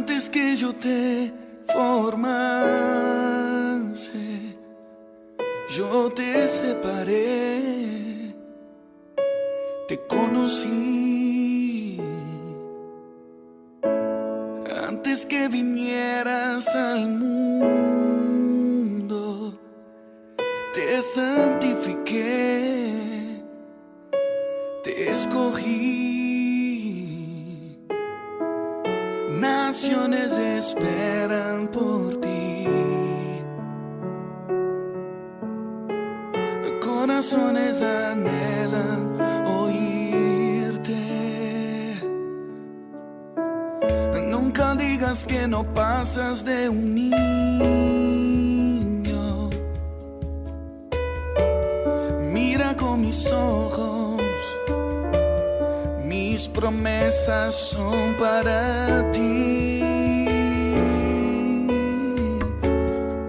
Antes que yo te formase, yo te separé, te conocí. Antes que vinieras al mundo, te santifiqué, te escogí. Naciones esperan por ti, corazones anhelan oírte. Nunca digas que no pasas de un niño. Mira con mis ojos, mis promesas son para ti.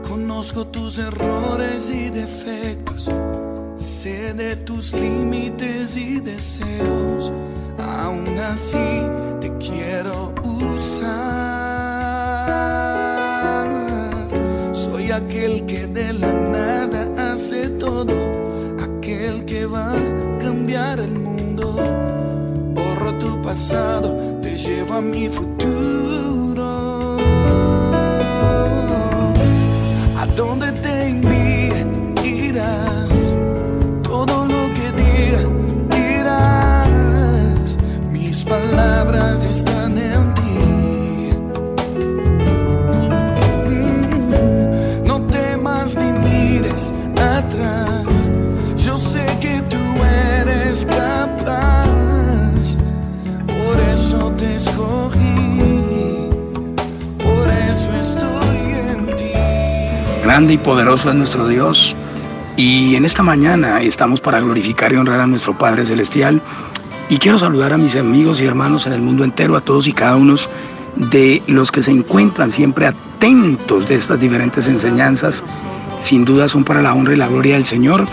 Conozco tus errores y defectos, sé de tus límites y deseos. Aún así te quiero usar. Soy aquel que de la nada hace todo, aquel que va a cambiar el mundo. Borro tu pasado, te llevo a mi futuro. A donde te envíe, irás. Todo lo que diga, dirás. Mis palabras están en ti. No temas ni mires atrás. Yo sé que tú eres capaz. Por eso te escogí, por eso estoy en ti. Grande y poderoso es nuestro Dios, y en esta mañana estamos para glorificar y honrar a nuestro Padre Celestial. Y quiero saludar a mis amigos y hermanos en el mundo entero, a todos y cada uno de los que se encuentran siempre atentos de estas diferentes enseñanzas. Sin duda son para la honra y la gloria del Señor,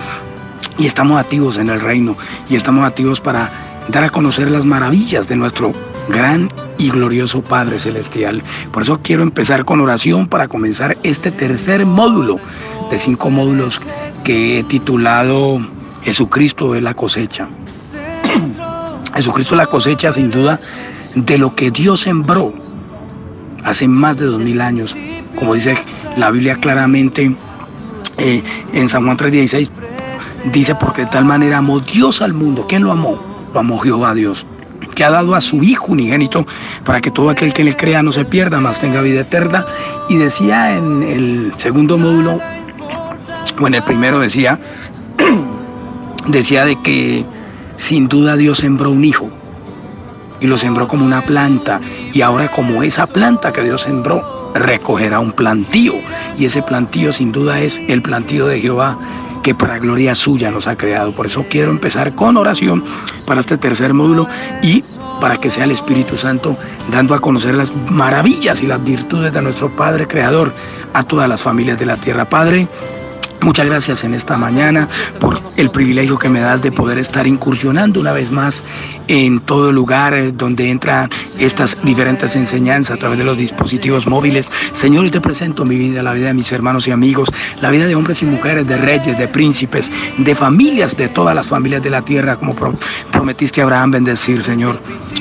y estamos activos en el reino, y estamos activos para dar a conocer las maravillas de nuestro gran y glorioso Padre Celestial. Por eso quiero empezar con oración para comenzar este tercer módulo de 5 módulos que he titulado Jesucristo es la cosecha. Jesucristo es la cosecha, sin duda, de lo que Dios sembró hace más de 2000 años. Como dice la Biblia claramente en San Juan 3:16, dice: porque de tal manera amó Dios al mundo. ¿Quién lo amó? Lo amó Jehová Dios, que ha dado a su Hijo unigénito para que todo aquel que en él crea no se pierda, mas tenga vida eterna. Y decía en el segundo módulo, o en el primero decía de que sin duda Dios sembró un hijo, y lo sembró como una planta, y ahora como esa planta que Dios sembró recogerá un plantío, y ese plantío sin duda es el plantío de Jehová, que para gloria suya nos ha creado. Por eso quiero empezar con oración para este tercer módulo, y para que sea el Espíritu Santo dando a conocer las maravillas y las virtudes de nuestro Padre Creador a todas las familias de la tierra. Padre, muchas gracias en esta mañana por el privilegio que me das de poder estar incursionando una vez más en todo lugar donde entran estas diferentes enseñanzas a través de los dispositivos móviles. Señor, y te presento mi vida, la vida de mis hermanos y amigos, la vida de hombres y mujeres, de reyes, de príncipes, de familias, de todas las familias de la tierra, como prometiste a Abraham bendecir, Señor.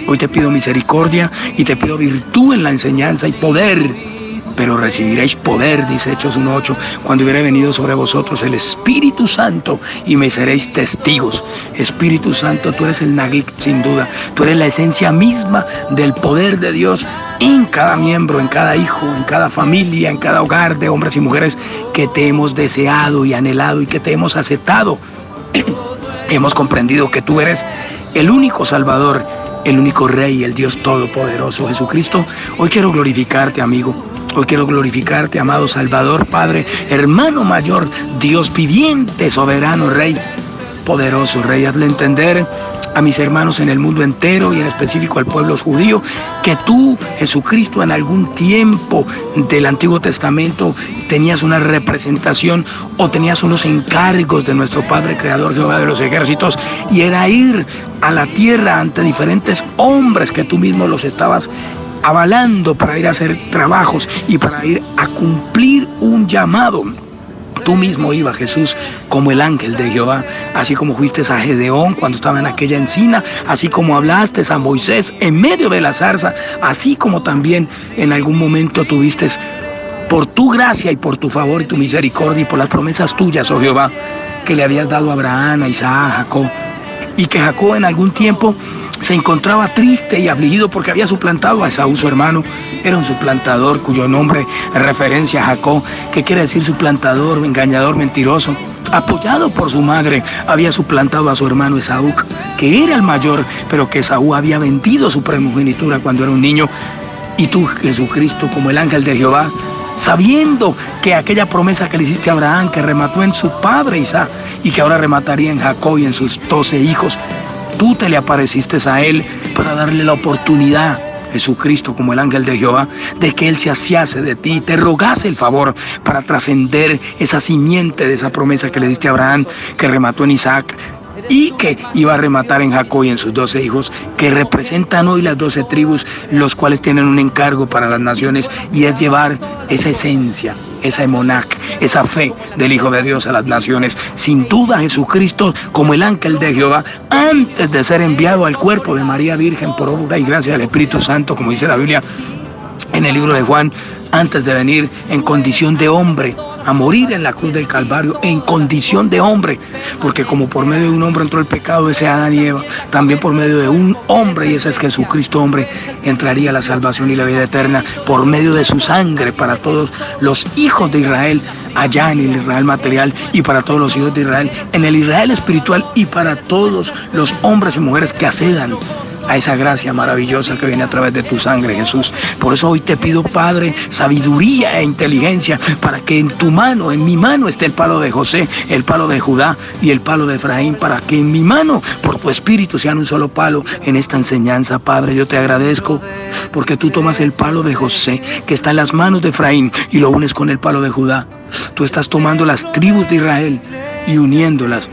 Hoy te pido misericordia y te pido virtud en la enseñanza y poder. Pero recibiréis poder, dice Hechos 1:8, cuando hubiere venido sobre vosotros el Espíritu Santo, y me seréis testigos. Espíritu Santo, tú eres el Nagik, sin duda. Tú eres la esencia misma del poder de Dios en cada miembro, en cada hijo, en cada familia, en cada hogar de hombres y mujeres que te hemos deseado y anhelado y que te hemos aceptado. Hemos comprendido que tú eres el único Salvador, el único Rey, el Dios Todopoderoso, Jesucristo. Hoy quiero glorificarte, amigo. Hoy quiero glorificarte, amado Salvador, Padre, hermano mayor, Dios viviente, soberano, Rey, poderoso, Rey. Hazle entender a mis hermanos en el mundo entero y en específico al pueblo judío que tú, Jesucristo, en algún tiempo del Antiguo Testamento tenías una representación o tenías unos encargos de nuestro Padre Creador, Jehová de los ejércitos, y era ir a la tierra ante diferentes hombres que tú mismo los estabas avalando para ir a hacer trabajos y para ir a cumplir un llamado. Tú mismo ibas, Jesús, como el ángel de Jehová, así como fuiste a Gedeón cuando estaba en aquella encina, así como hablaste a Moisés en medio de la zarza, así como también en algún momento tuviste, por tu gracia y por tu favor y tu misericordia y por las promesas tuyas, oh Jehová, que le habías dado a Abraham, a Isaac, a Jacob, y que Jacob en algún tiempo se encontraba triste y afligido porque había suplantado a Esaú, su hermano. Era un suplantador cuyo nombre es referencia a Jacob, que quiere decir suplantador, engañador, mentiroso. Apoyado por su madre, había suplantado a su hermano Esaú, que era el mayor, pero que Esaú había vendido su primogenitura cuando era un niño. Y tú, Jesucristo, como el ángel de Jehová, sabiendo que aquella promesa que le hiciste a Abraham, que remató en su padre Isaac y que ahora remataría en Jacob y en sus 12 hijos, tú te le apareciste a él para darle la oportunidad, Jesucristo, como el ángel de Jehová, de que él se asiase de ti y te rogase el favor para trascender esa simiente de esa promesa que le diste a Abraham, que remató en Isaac y que iba a rematar en Jacob y en sus 12 hijos, que representan hoy las 12 tribus, los cuales tienen un encargo para las naciones, y es llevar esa esencia, esa emonach, esa fe del Hijo de Dios a las naciones. Sin duda, Jesucristo, como el ángel de Jehová, antes de ser enviado al cuerpo de María Virgen por obra y gracia del Espíritu Santo, como dice la Biblia en el libro de Juan, antes de venir en condición de hombre, a morir en la cruz del Calvario en condición de hombre, porque como por medio de un hombre entró el pecado, ese Adán y Eva, también por medio de un hombre, y ese es Jesucristo hombre, entraría la salvación y la vida eterna por medio de su sangre para todos los hijos de Israel allá en el Israel material, y para todos los hijos de Israel en el Israel espiritual, y para todos los hombres y mujeres que accedan a esa gracia maravillosa que viene a través de tu sangre, Jesús. Por eso hoy te pido, Padre, sabiduría e inteligencia para que en tu mano, en mi mano, esté el palo de José, el palo de Judá y el palo de Efraín, para que en mi mano, por tu espíritu, sean un solo palo en esta enseñanza. Padre, yo te agradezco porque tú tomas el palo de José, que está en las manos de Efraín, y lo unes con el palo de Judá. Tú estás tomando las tribus de Israel y uniéndolas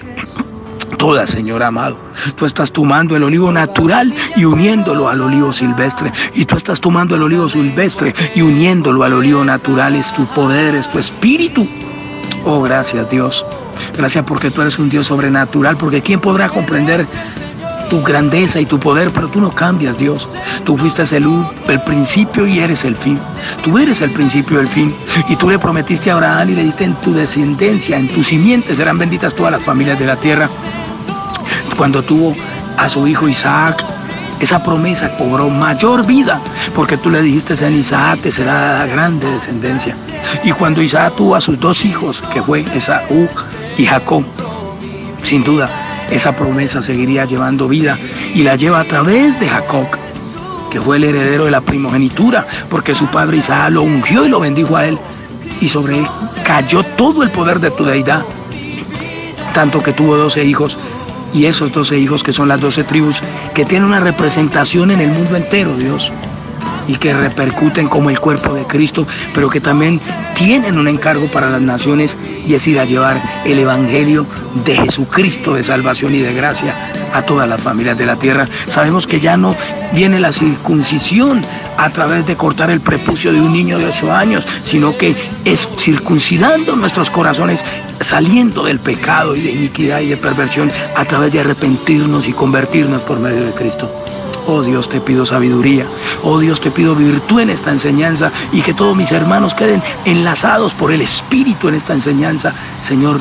todas, Señor amado. Tú estás tomando el olivo natural y uniéndolo al olivo silvestre. Y tú estás tomando el olivo silvestre y uniéndolo al olivo natural. Es tu poder, es tu espíritu. Oh, gracias, Dios. Gracias porque tú eres un Dios sobrenatural. Porque ¿quién podrá comprender tu grandeza y tu poder? Pero tú no cambias, Dios. Tú fuiste el principio y eres el fin. Tú eres el principio y el fin. Y tú le prometiste a Abraham y le diste: en tu descendencia, en tu simiente serán benditas todas las familias de la tierra. Cuando tuvo a su hijo Isaac, esa promesa cobró mayor vida, porque tú le dijiste: en Isaac te será dada grande descendencia. Y cuando Isaac tuvo a sus 2 hijos, que fue Esaú y Jacob, sin duda esa promesa seguiría llevando vida, y la lleva a través de Jacob, que fue el heredero de la primogenitura, porque su padre Isaac lo ungió y lo bendijo a él, y sobre él cayó todo el poder de tu deidad, tanto que tuvo 12 hijos. Y esos 12 hijos, que son las 12 tribus, que tienen una representación en el mundo entero, Dios, y que repercuten como el cuerpo de Cristo, pero que también tienen un encargo para las naciones, y es ir a llevar el evangelio de Jesucristo de salvación y de gracia a todas las familias de la tierra. Sabemos que ya no viene la circuncisión a través de cortar el prepucio de un niño de 8 años, sino que es circuncidando nuestros corazones, saliendo del pecado y de iniquidad y de perversión, a través de arrepentirnos y convertirnos por medio de Cristo. Oh Dios, te pido sabiduría. Oh Dios, te pido virtud en esta enseñanza, y que todos mis hermanos queden enlazados por el Espíritu en esta enseñanza. Señor,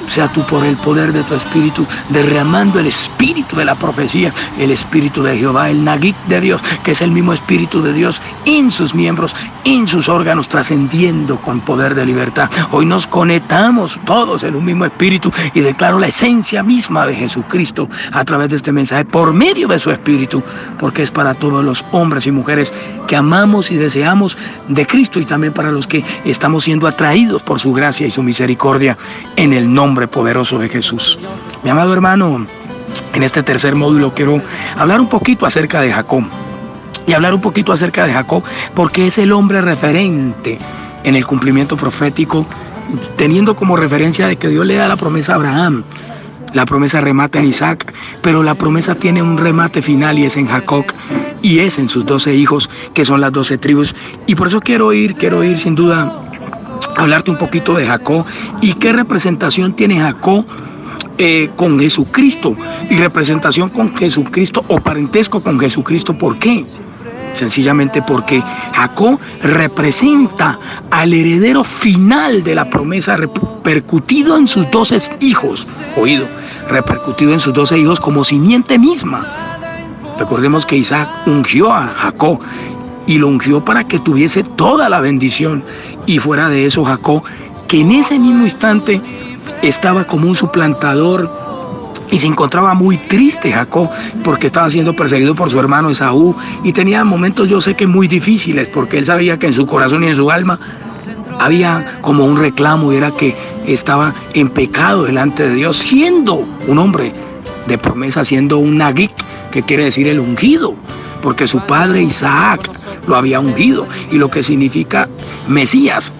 sea tú, por el poder de tu Espíritu, derramando el Espíritu de la profecía, el Espíritu de Jehová, el Nagit de Dios, que es el mismo Espíritu de Dios en sus miembros, en sus órganos, trascendiendo con poder de libertad. Hoy nos conectamos todos en un mismo Espíritu, y declaro la esencia misma de Jesucristo a través de este mensaje, por medio de su Espíritu, porque es para todos los hombres y mujeres que amamos y deseamos de Cristo, y también para los que estamos siendo atraídos por su gracia y su misericordia, en el nombre poderoso de Jesús. Mi amado hermano, en este tercer módulo quiero hablar un poquito acerca de Jacob, y hablar un poquito acerca de Jacob porque es el hombre referente en el cumplimiento profético, teniendo como referencia de que Dios le da la promesa a Abraham. La promesa remata en Isaac, pero la promesa tiene un remate final, y es en Jacob. y es en sus 12 hijos, que son las 12 tribus. Y por eso quiero ir sin duda a hablarte un poquito de Jacob y qué representación tiene Jacob con Jesucristo, y representación con Jesucristo o parentesco con Jesucristo. ¿Por qué? Sencillamente porque Jacob representa al heredero final de la promesa, repercutido en sus 12 hijos. Oído, repercutido en sus 12 hijos como simiente misma. Recordemos que Isaac ungió a Jacob y lo ungió para que tuviese toda la bendición. Y fuera de eso, Jacob, que en ese mismo instante estaba como un suplantador y se encontraba muy triste Jacob porque estaba siendo perseguido por su hermano Esaú, y tenía momentos, yo sé que muy difíciles, porque él sabía que en su corazón y en su alma había como un reclamo, y era que estaba en pecado delante de Dios, siendo un hombre de promesa, siendo un Nagik, que quiere decir el ungido, porque su padre Isaac lo había ungido, y lo que significa Mesías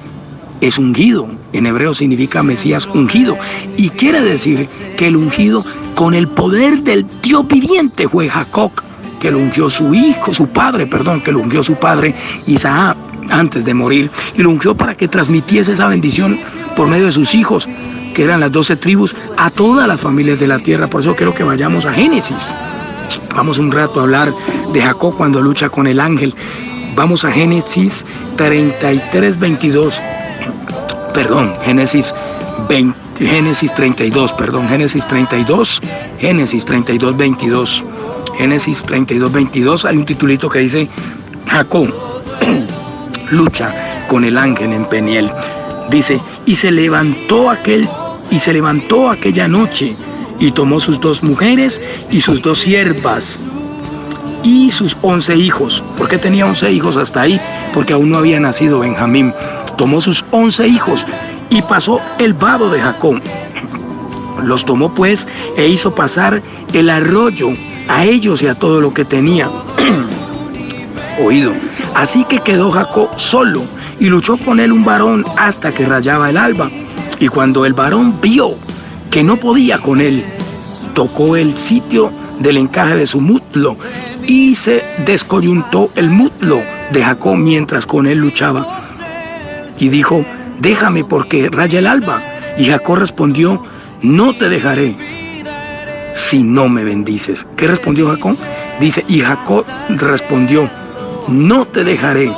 es ungido. En hebreo significa Mesías ungido, y quiere decir que el ungido con el poder del Dios viviente fue Jacob, que lo ungió que lo ungió su padre Isaac antes de morir, y lo ungió para que transmitiese esa bendición por medio de sus hijos, que eran las 12 tribus, a todas las familias de la tierra. Por eso quiero que vayamos a Génesis. Vamos un rato a hablar de Jacob cuando lucha con el ángel. Vamos a Génesis 32, 22. Hay un titulito que dice Jacob lucha con el ángel en Peniel. Dice, y se levantó aquella noche y tomó sus 2 mujeres y sus 2 siervas y sus 11 hijos. ¿Por qué tenía 11 hijos hasta ahí? Porque aún no había nacido Benjamín. Tomó sus 11 hijos y pasó el vado de Jacob. Los tomó pues e hizo pasar el arroyo a ellos y a todo lo que tenía. Oído. Así que quedó Jacob solo y luchó con él un varón hasta que rayaba el alba. Y cuando el varón vio que no podía con él, tocó el sitio del encaje de su muslo y se descoyuntó el muslo de Jacob mientras con él luchaba. Y dijo, déjame porque raya el alba. Y Jacob respondió, no te dejaré si no me bendices. ¿Qué respondió Jacob? Dice, y Jacob respondió, no te dejaré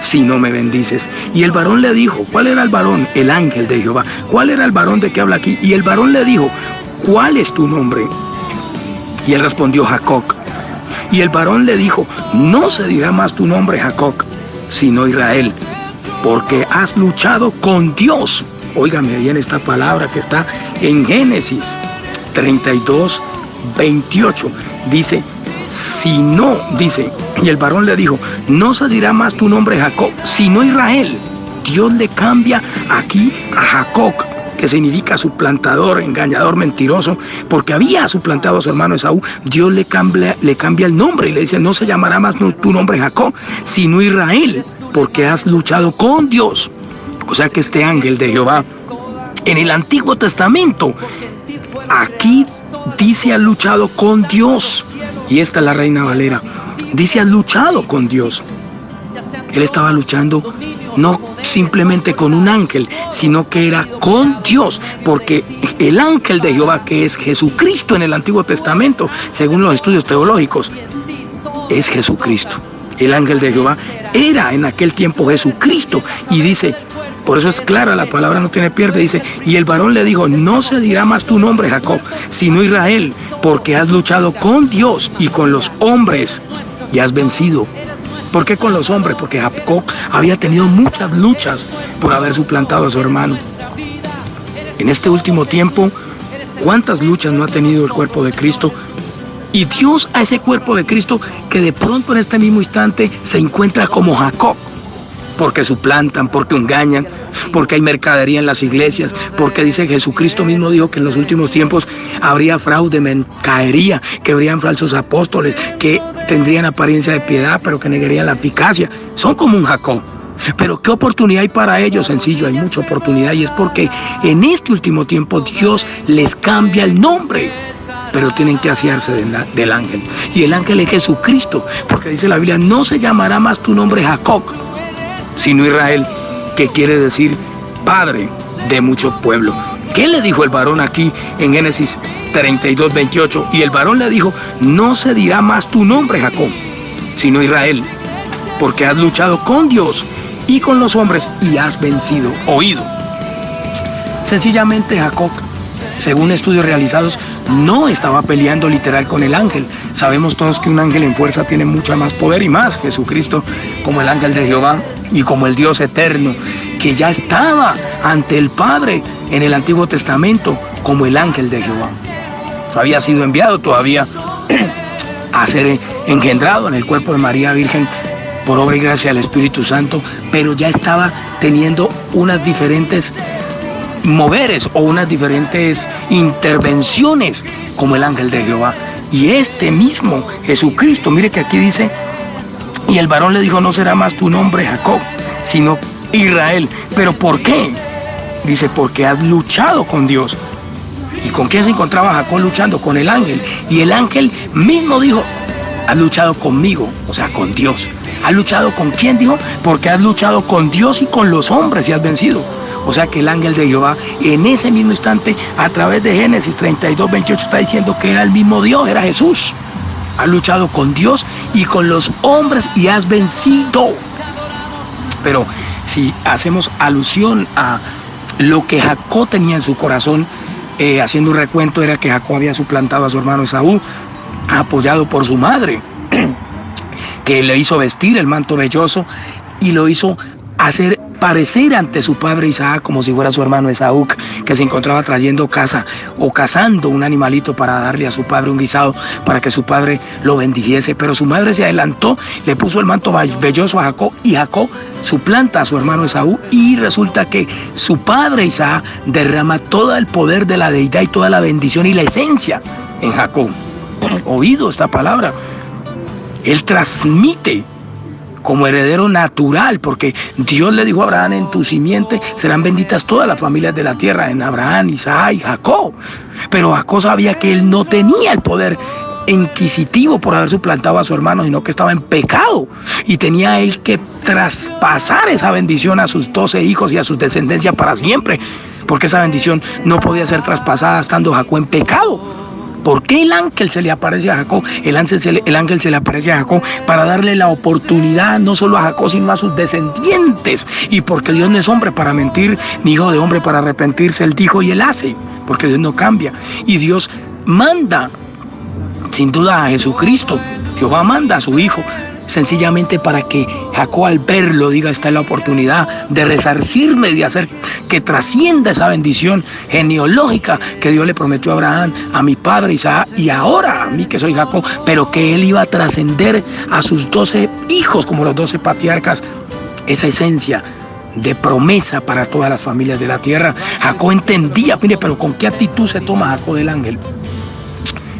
si no me bendices. Y el varón le dijo, ¿cuál era el varón? El ángel de Jehová. ¿Cuál era el varón de que habla aquí? Y el varón le dijo, ¿cuál es tu nombre? Y él respondió, Jacob. Y el varón le dijo, no se dirá más tu nombre Jacob, sino Israel, porque has luchado con Dios. Óigame bien esta palabra que está en Génesis 32, 28. Dice, y el varón le dijo, no se dirá más tu nombre Jacob, sino Israel. Dios le cambia aquí a Jacob, que significa suplantador, engañador, mentiroso, porque había suplantado a su hermano Esaú. Dios le cambia el nombre y le dice, no se llamará más tu nombre Jacob, sino Israel, porque has luchado con Dios. O sea que este ángel de Jehová, en el Antiguo Testamento, aquí dice, has luchado con Dios. Y esta es la Reina Valera. Dice, has luchado con Dios. Él estaba luchando no simplemente con un ángel, sino que era con Dios, porque el ángel de Jehová, que es Jesucristo en el Antiguo Testamento, según los estudios teológicos, es Jesucristo. El ángel de Jehová era en aquel tiempo Jesucristo, y dice, por eso es clara la palabra, no tiene pierde, dice, y el varón le dijo, no se dirá más tu nombre Jacob, sino Israel, porque has luchado con Dios y con los hombres y has vencido. ¿Por qué con los hombres? Porque Jacob había tenido muchas luchas por haber suplantado a su hermano. En este último tiempo, ¿cuántas luchas no ha tenido el cuerpo de Cristo? Y Dios a ese cuerpo de Cristo, que de pronto en este mismo instante se encuentra como Jacob, porque suplantan, porque engañan, porque hay mercadería en las iglesias, porque dice Jesucristo mismo dijo que en los últimos tiempos habría fraude, mercadería, que habrían falsos apóstoles, que tendrían apariencia de piedad, pero que negarían la eficacia. Son como un Jacob. Pero ¿qué oportunidad hay para ellos? Sencillo, hay mucha oportunidad, y es porque en este último tiempo Dios les cambia el nombre. pero tienen que asearse del ángel. Y el ángel es Jesucristo, porque dice la Biblia, no se llamará más tu nombre Jacob, sino Israel, que quiere decir padre de muchos pueblos. ¿Qué le dijo el varón aquí en Génesis 32, 28? Y el varón le dijo, no se dirá más tu nombre Jacob, sino Israel, porque has luchado con Dios y con los hombres y has vencido. Oído. Sencillamente Jacob, según estudios realizados, no estaba peleando literal con el ángel. Sabemos todos que un ángel en fuerza tiene mucho más poder y más. Jesucristo como el ángel de Jehová y como el Dios eterno, que ya estaba ante el Padre en el Antiguo Testamento como el ángel de Jehová. Había sido enviado todavía a ser engendrado en el cuerpo de María Virgen por obra y gracia del Espíritu Santo, pero ya estaba teniendo unas diferentes moveres o unas diferentes intervenciones como el ángel de Jehová. Y este mismo Jesucristo, mire que aquí dice, y el varón le dijo, no será más tu nombre Jacob, sino Israel. ¿Pero por qué? Dice, porque has luchado con Dios. ¿Y con quién se encontraba Jacob luchando? Con el ángel. Y el ángel mismo dijo, has luchado conmigo, o sea, con Dios. ¿Has luchado con quién? Dijo, porque has luchado con Dios y con los hombres y has vencido. O sea que el ángel de Jehová en ese mismo instante, a través de Génesis 32, 28, está diciendo que era el mismo Dios, era Jesús. Has luchado con Dios y con los hombres y has vencido. Pero si hacemos alusión a lo que Jacob tenía en su corazón, haciendo un recuento, era que Jacob había suplantado a su hermano Esaú, apoyado por su madre, que le hizo vestir el manto velloso y lo hizo hacer parecer ante su padre Isaac como si fuera su hermano Esaú, que se encontraba trayendo caza o cazando un animalito para darle a su padre un guisado para que su padre lo bendijese. Pero su madre se adelantó, le puso el manto velloso a Jacob y Jacob suplanta a su hermano Esaú, y resulta que su padre Isaac derrama todo el poder de la deidad y toda la bendición y la esencia en Jacob. Oído esta palabra. Él transmite como heredero natural, porque Dios le dijo a Abraham, en tu simiente serán benditas todas las familias de la tierra, en Abraham, Isaac y Jacob. Pero Jacob sabía que él no tenía el poder inquisitivo por haber suplantado a su hermano, sino que estaba en pecado y tenía él que traspasar esa bendición a sus 12 hijos y a su descendencia para siempre, porque esa bendición no podía ser traspasada estando Jacob en pecado. ¿Por qué el ángel se le aparece a Jacob? El ángel se le aparece a Jacob para darle la oportunidad no solo a Jacob, sino a sus descendientes. Y porque Dios no es hombre para mentir, ni hijo de hombre para arrepentirse. Él dijo y él hace, porque Dios no cambia. Y Dios manda, sin duda, a Jesucristo. Jehová manda a su Hijo, sencillamente para que Jacob, al verlo, diga, esta es la oportunidad de resarcirme y de hacer que trascienda esa bendición genealógica que Dios le prometió a Abraham, a mi padre Isaac y ahora a mí que soy Jacob, pero que él iba a trascender a sus 12 hijos como los 12 patriarcas, esa esencia de promesa para todas las familias de la tierra. Jacob entendía, mire, pero con qué actitud se toma Jacob del ángel.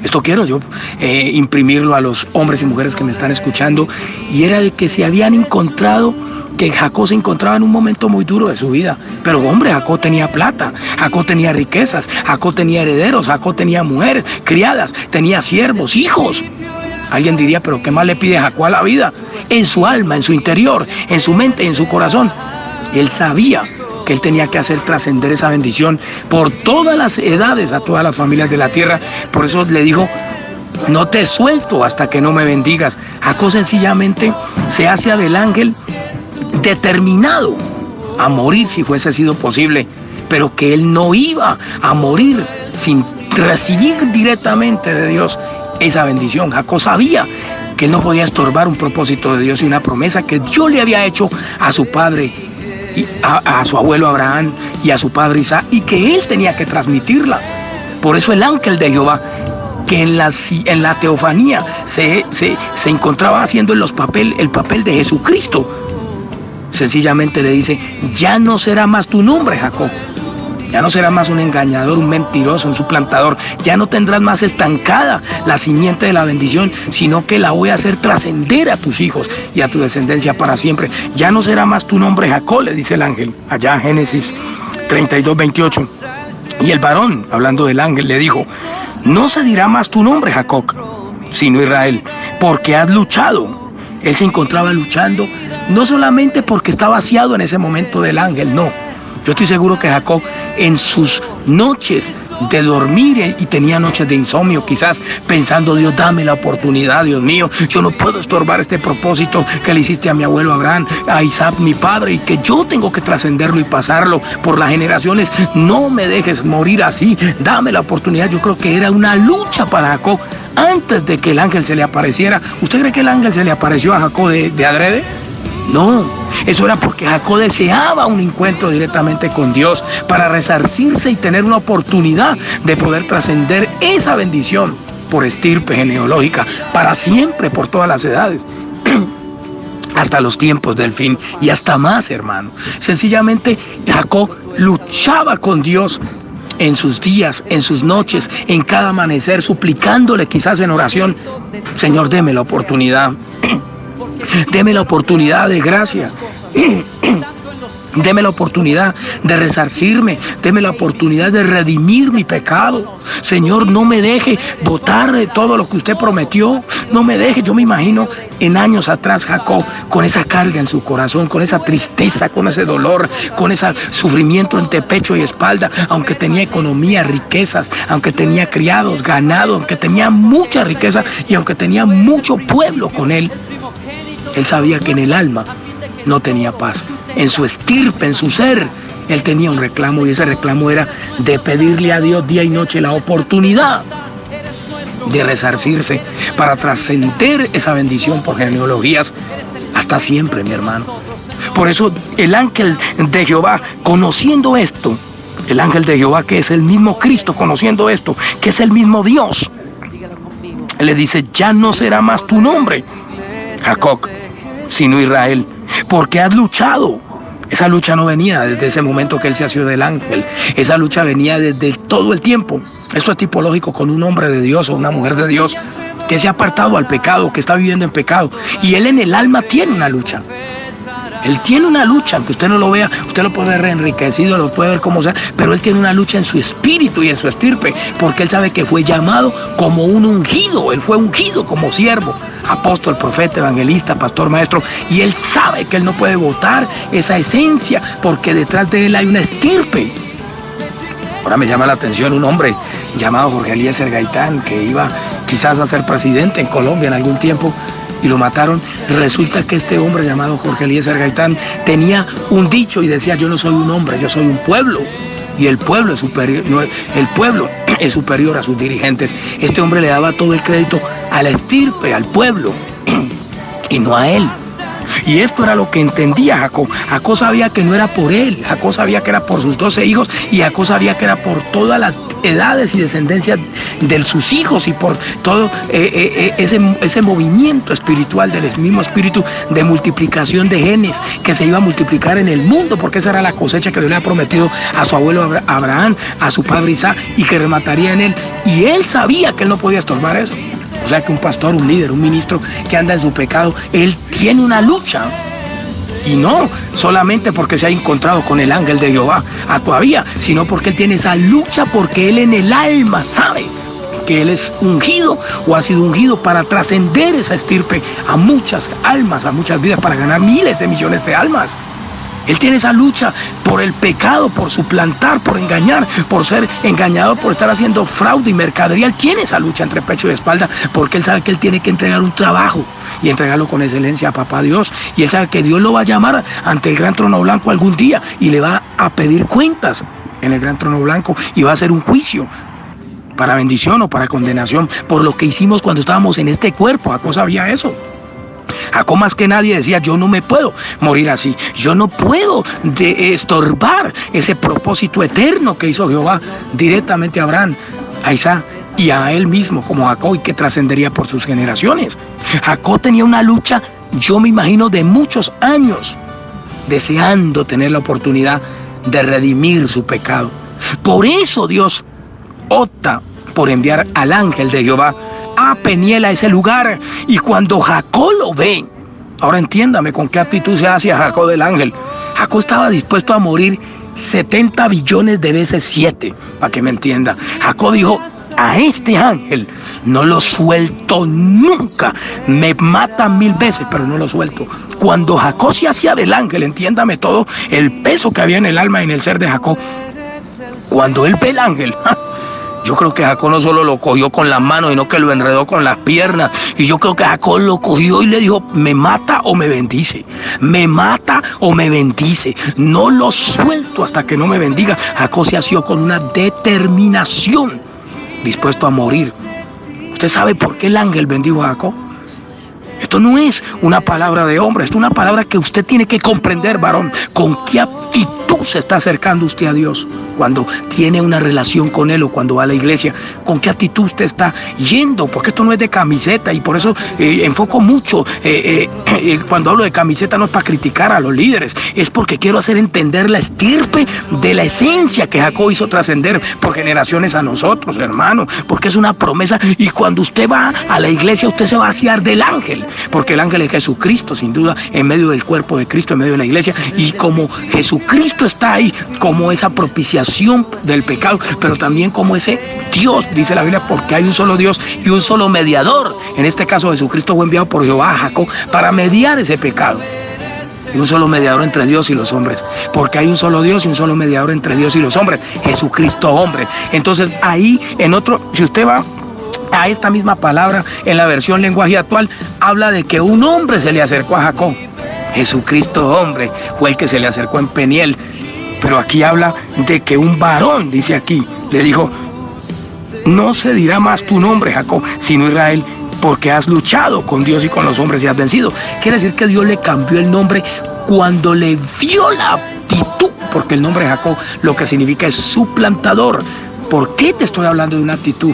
Esto quiero yo imprimirlo a los hombres y mujeres que me están escuchando, y era de que se habían encontrado, que Jacob se encontraba en un momento muy duro de su vida. Pero hombre, Jacob tenía plata, Jacob tenía riquezas, Jacob tenía herederos, Jacob tenía mujeres, criadas, tenía siervos, hijos. Alguien diría, pero ¿qué más le pide Jacob a la vida? En su alma, en su interior, en su mente, en su corazón, él sabía que él tenía que hacer trascender esa bendición por todas las edades a todas las familias de la tierra. Por eso le dijo, no te suelto hasta que no me bendigas. Jacob sencillamente se hace del ángel determinado a morir si fuese sido posible, pero que él no iba a morir sin recibir directamente de Dios esa bendición. Jacob sabía que él no podía estorbar un propósito de Dios y una promesa que Dios le había hecho a su padre, y a su abuelo Abraham y a su padre Isaac, y que él tenía que transmitirla. Por eso el ángel de Jehová, que en la teofanía se encontraba haciendo el papel de Jesucristo, sencillamente le dice, ya no será más tu nombre Jacob, ya no serás más un engañador, un mentiroso, un suplantador, ya no tendrás más estancada la simiente de la bendición, sino que la voy a hacer trascender a tus hijos y a tu descendencia para siempre. Ya no será más tu nombre Jacob, le dice el ángel, allá en Génesis 32, 28. Y el varón, hablando del ángel, le dijo, no se dirá más tu nombre, Jacob, sino Israel, porque has luchado. Él se encontraba luchando, no solamente porque estaba vaciado en ese momento del ángel, no. Yo estoy seguro que Jacob en sus noches de dormir, y tenía noches de insomnio, quizás pensando, Dios, dame la oportunidad, Dios mío, yo no puedo estorbar este propósito que le hiciste a mi abuelo Abraham, a Isaac, mi padre, y que yo tengo que trascenderlo y pasarlo por las generaciones. No me dejes morir así, dame la oportunidad. Yo creo que era una lucha para Jacob antes de que el ángel se le apareciera. ¿Usted cree que el ángel se le apareció a Jacob de adrede? No, eso era porque Jacob deseaba un encuentro directamente con Dios para resarcirse y tener una oportunidad de poder trascender esa bendición por estirpe genealógica para siempre, por todas las edades, hasta los tiempos del fin y hasta más, hermano. Sencillamente Jacob luchaba con Dios en sus días, en sus noches, en cada amanecer, suplicándole quizás en oración, Señor, deme la oportunidad. Deme la oportunidad de gracia. Deme la oportunidad de resarcirme. Deme la oportunidad de redimir mi pecado. Señor, no me deje botar de todo lo que usted prometió. No me deje. Yo me imagino en años atrás Jacob con esa carga en su corazón, con esa tristeza, con ese dolor, con ese sufrimiento entre pecho y espalda, aunque tenía economía, riquezas, aunque tenía criados, ganado, aunque tenía mucha riqueza y aunque tenía mucho pueblo con él. Él sabía que en el alma no tenía paz. En su estirpe, en su ser, él tenía un reclamo, y ese reclamo era de pedirle a Dios día y noche la oportunidad de resarcirse para trascender esa bendición por genealogías hasta siempre, mi hermano. Por eso el ángel de Jehová, conociendo esto, el ángel de Jehová, que es el mismo Cristo, conociendo esto, que es el mismo Dios, le dice, ya no será más tu nombre, Jacob, sino Israel, porque has luchado. Esa lucha no venía desde ese momento que él se asió del ángel. Esa lucha venía desde todo el tiempo. Esto es tipológico con un hombre de Dios o una mujer de Dios que se ha apartado al pecado, que está viviendo en pecado. Y él en el alma tiene una lucha. Él tiene una lucha, aunque usted no lo vea, usted lo puede ver enriquecido, lo puede ver como sea, pero él tiene una lucha en su espíritu y en su estirpe, porque él sabe que fue llamado como un ungido. Él fue ungido como siervo, apóstol, profeta, evangelista, pastor, maestro, y él sabe que él no puede botar esa esencia, porque detrás de él hay una estirpe. Ahora me llama la atención un hombre llamado Jorge Eliezer Gaitán, que iba quizás a ser presidente en Colombia en algún tiempo, y lo mataron. Resulta que este hombre llamado Jorge Eliezer Gaitán tenía un dicho y decía, yo no soy un hombre, yo soy un pueblo. Y el pueblo es superior, el pueblo es superior a sus dirigentes. Este hombre le daba todo el crédito a la estirpe, al pueblo, y no a él. Y esto era lo que entendía Jacob. Jacob sabía que no era por él, Jacob sabía que era por sus 12 hijos, y Jacob sabía que era por todas las edades y descendencias de sus hijos, y por todo ese movimiento espiritual del mismo espíritu de multiplicación de genes que se iba a multiplicar en el mundo, porque esa era la cosecha que Dios le había prometido a su abuelo Abraham, a su padre Isaac, y que remataría en él. Y él sabía que él no podía estorbar eso. O sea que un pastor, un líder, un ministro que anda en su pecado, él tiene una lucha. Y no solamente porque se ha encontrado con el ángel de Jehová todavía, sino porque él tiene esa lucha, porque él en el alma sabe que él es ungido o ha sido ungido para trascender esa estirpe a muchas almas, a muchas vidas, para ganar miles de millones de almas. Él tiene esa lucha por el pecado, por suplantar, por engañar, por ser engañador, por estar haciendo fraude y mercadería. Él tiene esa lucha entre pecho y espalda, porque él sabe que él tiene que entregar un trabajo y entregarlo con excelencia a Papá Dios. Y él sabe que Dios lo va a llamar ante el gran trono blanco algún día y le va a pedir cuentas en el gran trono blanco, y va a hacer un juicio para bendición o para condenación por lo que hicimos cuando estábamos en este cuerpo. Jacob sabía eso. Jacob más que nadie decía, yo no me puedo morir así, yo no puedo estorbar ese propósito eterno que hizo Jehová directamente a Abraham, a Isaac y a él mismo como Jacob, y que trascendería por sus generaciones. Jacob tenía una lucha, yo me imagino, de muchos años, deseando tener la oportunidad de redimir su pecado. Por eso Dios opta por enviar al ángel de Jehová a Peniel, a ese lugar. Y cuando Jacob lo ve, ahora entiéndame con qué actitud se hace a Jacob del ángel. Jacob estaba dispuesto a morir 70 billones de veces 7, para que me entienda. Jacob dijo, a este ángel no lo suelto nunca. Me mata 1000 veces, pero no lo suelto. Cuando Jacob se hacía del ángel, entiéndame todo el peso que había en el alma y en el ser de Jacob. Cuando él ve el ángel, yo creo que Jacob no solo lo cogió con las manos, sino que lo enredó con las piernas. Y yo creo que Jacob lo cogió y le dijo, me mata o me bendice. Me mata o me bendice. No lo suelto hasta que no me bendiga. Jacob se asió con una determinación, dispuesto a morir. ¿Usted sabe por qué el ángel bendijo a Jacob? Esto no es una palabra de hombre, esto es una palabra que usted tiene que comprender, varón. ¿Con qué actitud se está acercando usted a Dios cuando tiene una relación con Él o cuando va a la iglesia? ¿Con qué actitud usted está yendo? Porque esto no es de camiseta y por eso enfoco mucho. Cuando hablo de camiseta no es para criticar a los líderes, es porque quiero hacer entender la estirpe de la esencia que Jacob hizo trascender por generaciones a nosotros, hermano, porque es una promesa. Y cuando usted va a la iglesia, usted se va a vaciar del ángel, porque el ángel es Jesucristo, sin duda, en medio del cuerpo de Cristo, en medio de la iglesia. Y como Jesucristo está ahí, como esa propiciación del pecado, pero también como ese Dios, dice la Biblia, porque hay un solo Dios y un solo mediador. En este caso, Jesucristo fue enviado por Jehová a Jacob para mediar ese pecado. Y un solo mediador entre Dios y los hombres, porque hay un solo Dios y un solo mediador entre Dios y los hombres, Jesucristo hombre. Entonces ahí en otro, si usted va a esta misma palabra en la versión lenguaje actual, habla de que un hombre se le acercó a Jacob. Jesucristo hombre fue el que se le acercó en Peniel, pero aquí habla de que un varón, dice aquí, le dijo, no se dirá más tu nombre, Jacob, sino Israel, porque has luchado con Dios y con los hombres y has vencido. Quiere decir que Dios le cambió el nombre cuando le vio la actitud, porque el nombre Jacob lo que significa es suplantador. ¿Por qué te estoy hablando de una actitud?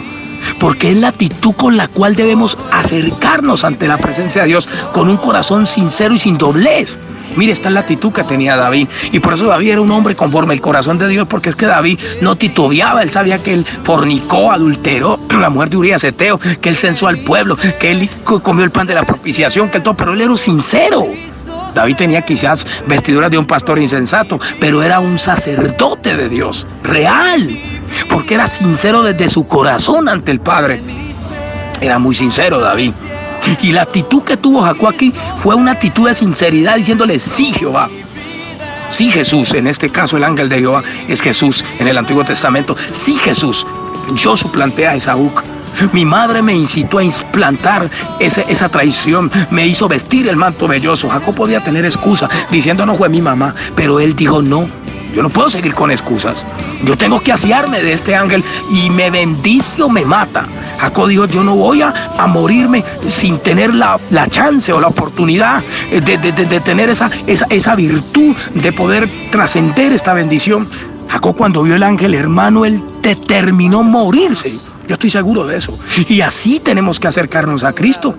Porque es la actitud con la cual debemos acercarnos ante la presencia de Dios, con un corazón sincero y sin doblez. Mire, esta es la actitud que tenía David, y por eso David era un hombre conforme al corazón de Dios, porque es que David no titubeaba. Él sabía que él fornicó, adulteró la mujer de Urías Eteo, que él censó al pueblo, que él comió el pan de la propiciación, que todo, pero él era sincero. David tenía quizás vestiduras de un pastor insensato, pero era un sacerdote de Dios, real, porque era sincero desde su corazón ante el Padre. Era muy sincero David. Y la actitud que tuvo Jacob aquí fue una actitud de sinceridad, diciéndole, sí, Jehová. Sí, Jesús, en este caso el ángel de Jehová es Jesús en el Antiguo Testamento. Sí, Jesús, yo suplanté a Esaú. Mi madre me incitó a implantar esa traición, me hizo vestir el manto velloso. Jacob podía tener excusa diciendo, no fue mi mamá, pero él dijo, no, yo no puedo seguir con excusas. Yo tengo que asearme de este ángel y me bendice o me mata. Jacob dijo, yo no voy a morirme sin tener la chance o la oportunidad de tener esa virtud de poder trascender esta bendición. Jacob, cuando vio el ángel, hermano, él determinó morirse. Yo estoy seguro de eso. Y así tenemos que acercarnos a Cristo,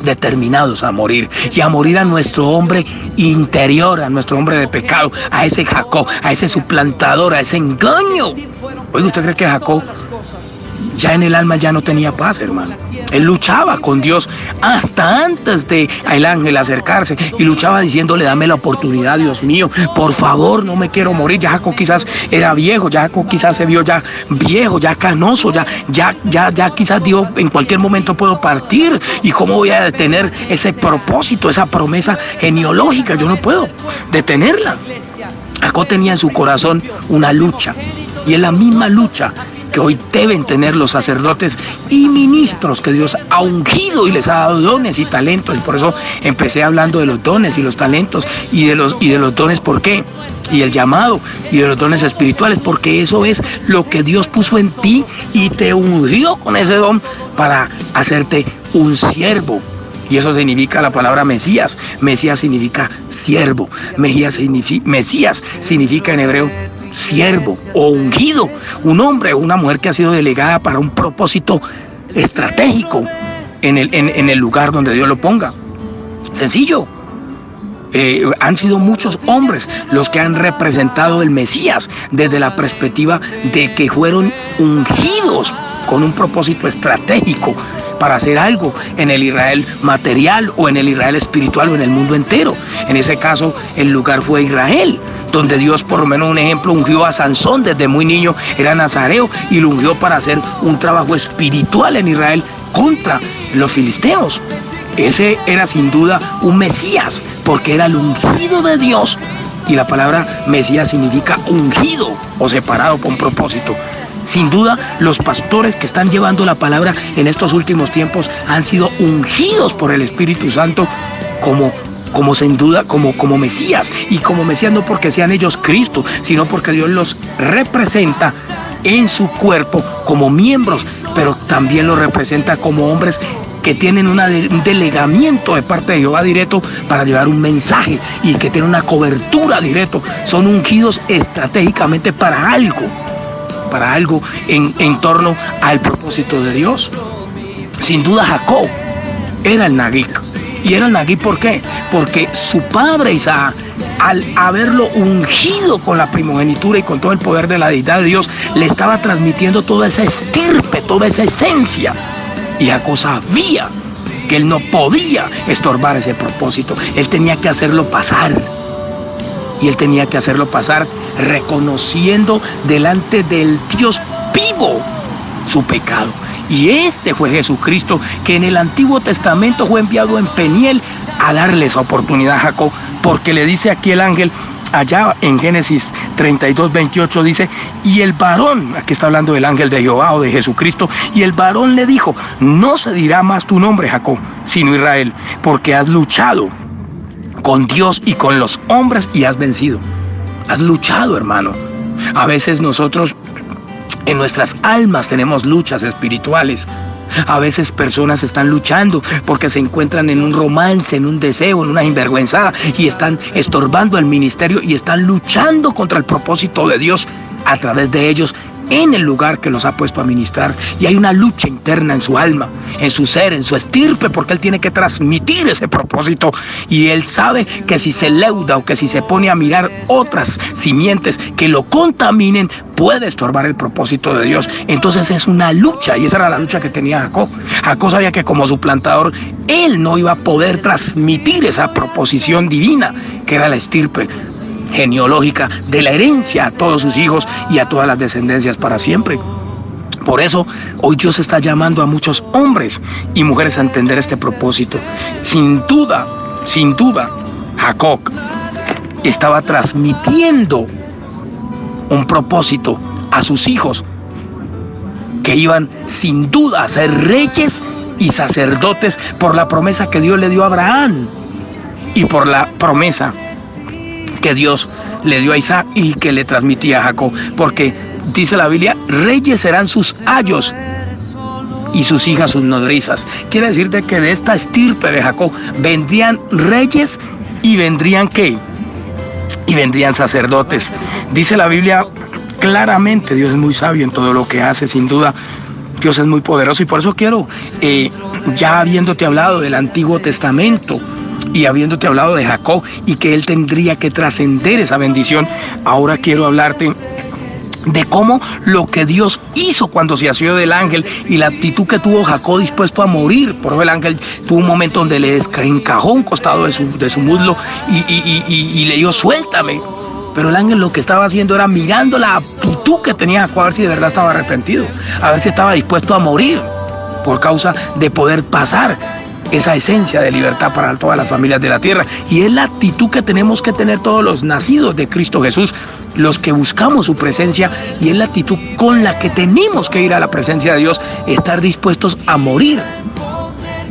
determinados a morir, y a morir a nuestro hombre interior, a nuestro hombre de pecado, a ese Jacob, a ese suplantador, a ese engaño. Oiga, ¿usted cree que Jacob ya en el alma ya no tenía paz, hermano? Él luchaba con Dios hasta antes de el ángel acercarse, y luchaba diciéndole, dame la oportunidad, Dios mío, por favor, no me quiero morir. Ya Jacob quizás era viejo, ya Jacob quizás se vio ya viejo, ya canoso, ya quizás Dios en cualquier momento puedo partir, y cómo voy a detener ese propósito, esa promesa genealógica. Yo no puedo detenerla. Jacob tenía en su corazón una lucha, y es la misma lucha que hoy deben tener los sacerdotes y ministros que Dios ha ungido y les ha dado dones y talentos. Y por eso empecé hablando de los dones y los talentos y de los dones. ¿Por qué? Y el llamado y de los dones espirituales, porque eso es lo que Dios puso en ti y te ungió con ese don para hacerte un siervo. Y eso significa la palabra Mesías. Mesías significa siervo. Mesías significa en hebreo siervo o ungido, un hombre o una mujer que ha sido delegada para un propósito estratégico en el lugar donde Dios lo ponga. Sencillo. Han sido muchos hombres los que han representado el Mesías desde la perspectiva de que fueron ungidos con un propósito estratégico, para hacer algo en el Israel material o en el Israel espiritual o en el mundo entero. En ese caso, el lugar fue Israel, donde Dios, por lo menos un ejemplo, ungió a Sansón desde muy niño, era nazareo, y lo ungió para hacer un trabajo espiritual en Israel contra los filisteos. Ese era sin duda un Mesías, porque era el ungido de Dios. Y la palabra Mesías significa ungido o separado con propósito. Sin duda, los pastores que están llevando la palabra en estos últimos tiempos han sido ungidos por el Espíritu Santo como sin duda, como Mesías. Y como Mesías no porque sean ellos Cristo, sino porque Dios los representa en su cuerpo como miembros, pero también los representa como hombres que tienen un delegamiento de parte de Jehová directo para llevar un mensaje y que tienen una cobertura directo. Son ungidos estratégicamente para algo en torno al propósito de Dios. Sin duda Jacob era el Nagui. Y era el Nagui, ¿por qué? Porque su padre Isaac, al haberlo ungido con la primogenitura y con todo el poder de la deidad de Dios, le estaba transmitiendo toda esa estirpe, toda esa esencia. Y Jacob sabía que él no podía estorbar ese propósito. Él tenía que hacerlo pasar. Y él tenía que hacerlo pasar reconociendo delante del Dios vivo su pecado. Y este fue Jesucristo, que en el Antiguo Testamento fue enviado en Peniel a darle esa oportunidad a Jacob, porque le dice aquí el ángel, allá en Génesis 32, 28 dice, y el varón, aquí está hablando del ángel de Jehová o de Jesucristo, y el varón le dijo, no se dirá más tu nombre Jacob, sino Israel, porque has luchado con Dios y con los hombres y has vencido. Has luchado, hermano. A veces nosotros en nuestras almas tenemos luchas espirituales. A veces personas están luchando porque se encuentran en un romance, en un deseo, en una sinvergüenzada y están estorbando el ministerio y están luchando contra el propósito de Dios a través de ellos en el lugar que los ha puesto a ministrar. Y hay una lucha interna en su alma, en su ser, en su estirpe, porque él tiene que transmitir ese propósito. Y él sabe que si se leuda o que si se pone a mirar otras simientes que lo contaminen, puede estorbar el propósito de Dios. Entonces es una lucha, y esa era la lucha que tenía Jacob. Jacob sabía que como suplantador, él no iba a poder transmitir esa proposición divina, que era la estirpe genealógica de la herencia a todos sus hijos y a todas las descendencias para siempre. Por eso hoy Dios está llamando a muchos hombres y mujeres a entender este propósito. Sin duda, Jacob estaba transmitiendo un propósito a sus hijos que iban sin duda a ser reyes y sacerdotes por la promesa que Dios le dio a Abraham y por la promesa que Dios le dio a Isaac y que le transmitía a Jacob, porque dice la Biblia, reyes serán sus ayos y sus hijas sus nodrizas. Quiere decirte que de esta estirpe de Jacob vendrían reyes y vendrían ¿qué? Y vendrían sacerdotes. Dice la Biblia claramente, Dios es muy sabio en todo lo que hace, sin duda. Dios es muy poderoso y por eso quiero, ya habiéndote hablado del Antiguo Testamento, y habiéndote hablado de Jacob y que él tendría que trascender esa bendición, ahora quiero hablarte de cómo lo que Dios hizo cuando se asió del ángel y la actitud que tuvo Jacob dispuesto a morir. Por eso el ángel tuvo un momento donde le encajó un costado de su muslo y le dijo, suéltame. Pero el ángel lo que estaba haciendo era mirando la actitud que tenía Jacob, a ver si de verdad estaba arrepentido, a ver si estaba dispuesto a morir por causa de poder pasar esa esencia de libertad para todas las familias de la tierra. Y es la actitud que tenemos que tener todos los nacidos de Cristo Jesús, los que buscamos su presencia, y es la actitud con la que tenemos que ir a la presencia de Dios, estar dispuestos a morir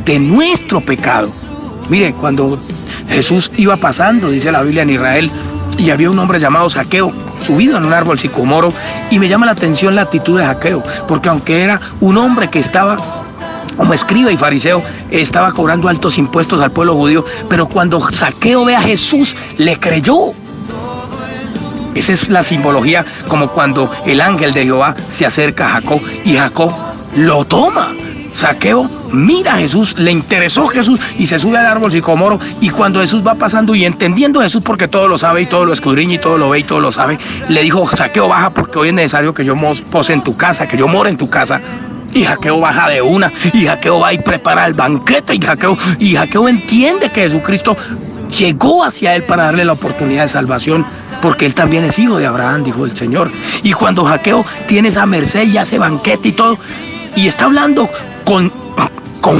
de nuestro pecado. Mire, cuando Jesús iba pasando, dice la Biblia, en Israel, y había un hombre llamado Zaqueo, subido en un árbol sicomoro, y me llama la atención la actitud de Zaqueo, porque aunque era un hombre que estaba como escriba y fariseo, estaba cobrando altos impuestos al pueblo judío, pero cuando Zaqueo ve a Jesús, le creyó. Esa es la simbología, como cuando el ángel de Jehová se acerca a Jacob y Jacob lo toma. Zaqueo mira a Jesús, le interesó Jesús y se sube al árbol sicomoro, y cuando Jesús va pasando y entendiendo Jesús, porque todo lo sabe y todo lo escudriña y todo lo ve y todo lo sabe, le dijo, Zaqueo, baja porque hoy es necesario que yo pose en tu casa, que yo more en tu casa. Y Jaqueo baja de una, y Jaqueo va y prepara el banquete, y Jaqueo entiende que Jesucristo llegó hacia él para darle la oportunidad de salvación, porque él también es hijo de Abraham, dijo el Señor. Y cuando Jaqueo tiene esa merced y hace banquete y todo, y está hablando con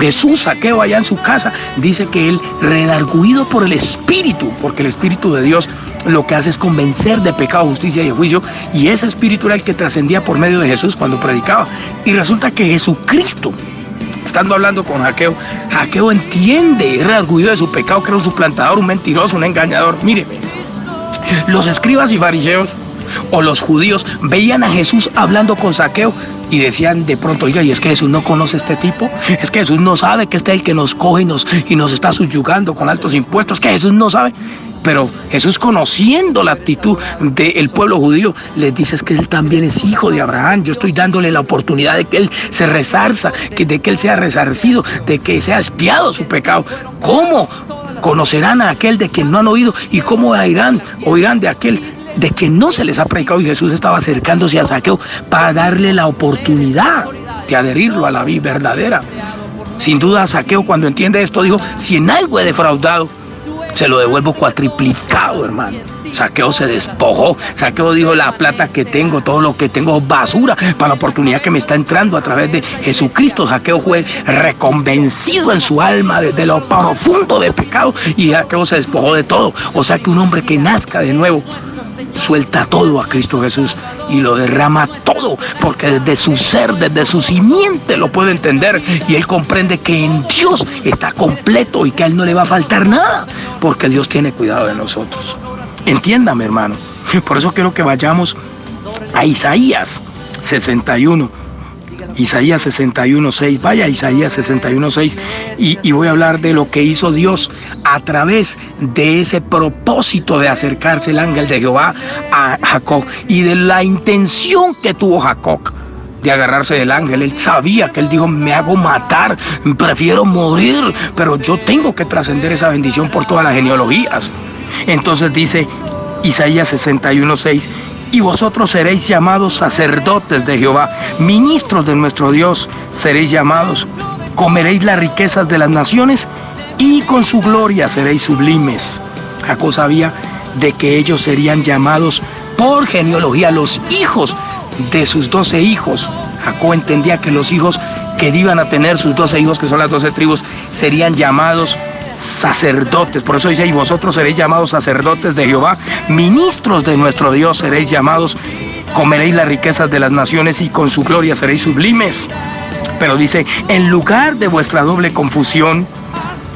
Jesús, Jaqueo allá en su casa, dice que él, redarguido por el Espíritu, porque el Espíritu de Dios lo que hace es convencer de pecado, justicia y de juicio, y ese Espíritu era el que trascendía por medio de Jesús cuando predicaba. Y resulta que Jesucristo, estando hablando con Jaqueo, Jaqueo entiende, es redarguido de su pecado, que era un suplantador, un mentiroso, un engañador. Mire, los escribas y fariseos o los judíos veían a Jesús hablando con Zaqueo y decían de pronto: oiga, ¿y es que Jesús no conoce a este tipo? ¿Es que Jesús no sabe que este es el que nos coge y nos está subyugando con altos impuestos? ¿Que Jesús no sabe? Pero Jesús, conociendo la actitud del pueblo judío, les dice: es que él también es hijo de Abraham. Yo estoy dándole la oportunidad de que él se resarza, de que él sea resarcido, de que sea expiado su pecado. ¿Cómo conocerán a aquel de quien no han oído? ¿Y cómo oirán de aquel de que no se les ha predicado? Y Jesús estaba acercándose a Zaqueo para darle la oportunidad de adherirlo a la vida verdadera. Sin duda, Zaqueo, cuando entiende esto, dijo: si en algo he defraudado, se lo devuelvo cuatriplicado, hermano. Zaqueo se despojó. Zaqueo dijo: la plata que tengo, todo lo que tengo es basura para la oportunidad que me está entrando a través de Jesucristo. Zaqueo fue reconvencido en su alma desde lo profundo del pecado, y Zaqueo se despojó de todo. O sea que un hombre que nazca de nuevo suelta todo a Cristo Jesús y lo derrama todo, porque desde su ser, desde su simiente lo puede entender, y él comprende que en Dios está completo y que a él no le va a faltar nada, porque Dios tiene cuidado de nosotros. Entiéndame, hermano. Por eso quiero que vayamos a Isaías 61. Isaías 61:6, vaya a Isaías 61:6 y voy a hablar de lo que hizo Dios a través de ese propósito de acercarse el ángel de Jehová a Jacob, y de la intención que tuvo Jacob de agarrarse del ángel. Él sabía que él dijo: me hago matar, prefiero morir, pero yo tengo que trascender esa bendición por todas las genealogías. Entonces dice Isaías 61:6: y vosotros seréis llamados sacerdotes de Jehová, ministros de nuestro Dios seréis llamados, comeréis las riquezas de las naciones y con su gloria seréis sublimes. Jacob sabía de que ellos serían llamados por genealogía, los hijos de sus 12 hijos. Jacob entendía que los hijos que iban a tener, sus 12 hijos, que son las 12 tribus, serían llamados sacerdotes. Por eso dice: y vosotros seréis llamados sacerdotes de Jehová, ministros de nuestro Dios seréis llamados, comeréis las riquezas de las naciones y con su gloria seréis sublimes. Pero dice: en lugar de vuestra doble confusión.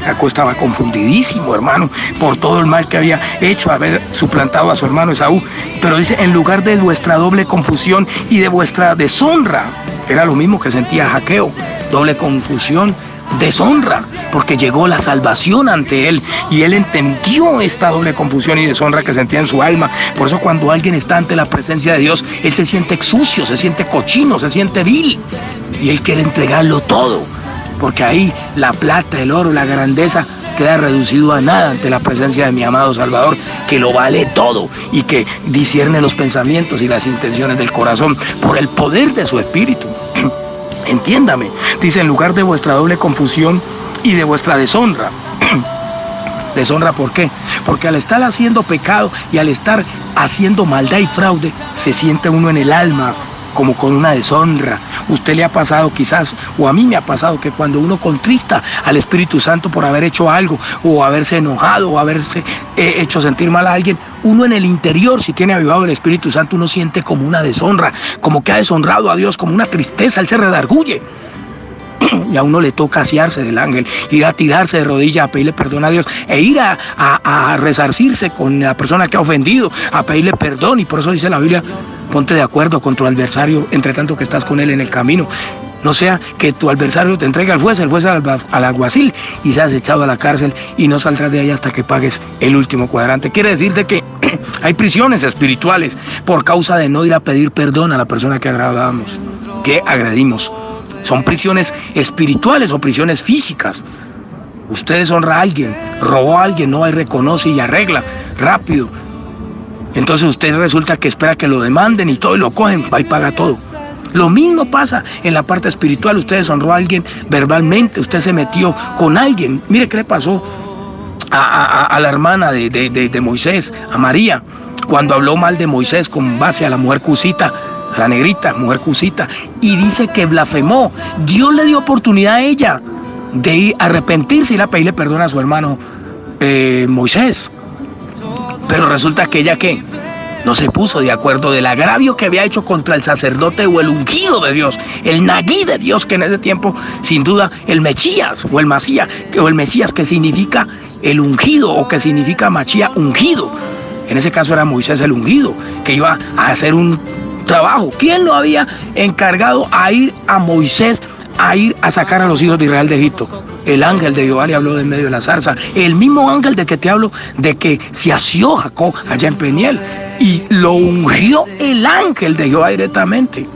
Jacob estaba confundidísimo, hermano, por todo el mal que había hecho, haber suplantado a su hermano Esaú. Pero dice: en lugar de vuestra doble confusión y de vuestra deshonra. Era lo mismo que sentía Jaqueo: doble confusión, deshonra, porque llegó la salvación ante él, y él entendió esta doble confusión y deshonra que sentía en su alma. Por eso cuando alguien está ante la presencia de Dios, él se siente sucio, se siente cochino, se siente vil, y él quiere entregarlo todo, porque ahí la plata, el oro, la grandeza queda reducido a nada ante la presencia de mi amado Salvador, que lo vale todo y que discierne los pensamientos y las intenciones del corazón por el poder de su espíritu. Entiéndame, dice: en lugar de vuestra doble confusión y de vuestra deshonra. ¿Deshonra por qué? Porque al estar haciendo pecado y al estar haciendo maldad y fraude, se siente uno en el alma como con una deshonra. Usted le ha pasado quizás, o a mí me ha pasado, que cuando uno contrista al Espíritu Santo por haber hecho algo, o haberse enojado, o haberse hecho sentir mal a alguien, uno en el interior, si tiene avivado el Espíritu Santo, uno siente como una deshonra, como que ha deshonrado a Dios, como una tristeza. Él se redarguye. Y a uno le toca asearse del ángel, ir a tirarse de rodillas a pedirle perdón a Dios, e ir a resarcirse con la persona que ha ofendido, a pedirle perdón. Y por eso dice la Biblia: ponte de acuerdo con tu adversario, entre tanto que estás con él en el camino. No sea que tu adversario te entregue al juez al alguacil, y seas echado a la cárcel y no saldrás de ahí hasta que pagues el último cuadrante. Quiere decir de que hay prisiones espirituales por causa de no ir a pedir perdón a la persona que agradamos, que agredimos. Son prisiones espirituales o prisiones físicas. Usted deshonra a alguien, robó a alguien, no va y reconoce y arregla rápido. Entonces usted resulta que espera que lo demanden y todo, y lo cogen, va y paga todo. Lo mismo pasa en la parte espiritual. Usted deshonró a alguien verbalmente, usted se metió con alguien. Mire qué le pasó a la hermana de Moisés, a María, cuando habló mal de Moisés con base a la mujer cusita, a la negrita, mujer cusita, y dice que blasfemó. Dios le dio oportunidad a ella de ir a arrepentirse y ir a pedirle perdón a su hermano Moisés. Pero resulta que ella, ¿qué? No se puso de acuerdo del agravio que había hecho contra el sacerdote o el ungido de Dios, el Nagui de Dios, que en ese tiempo, sin duda, el Mesías o el Mesías, que significa el ungido o que significa Machía ungido. En ese caso era Moisés el ungido, que iba a hacer un trabajo. ¿Quién lo había encargado a ir a Moisés a ir a sacar a los hijos de Israel de Egipto? El ángel de Jehová le habló de en medio de la zarza. El mismo ángel de que te hablo, de que se asió Jacob allá en Peniel. Y lo ungió el ángel de Jehová directamente.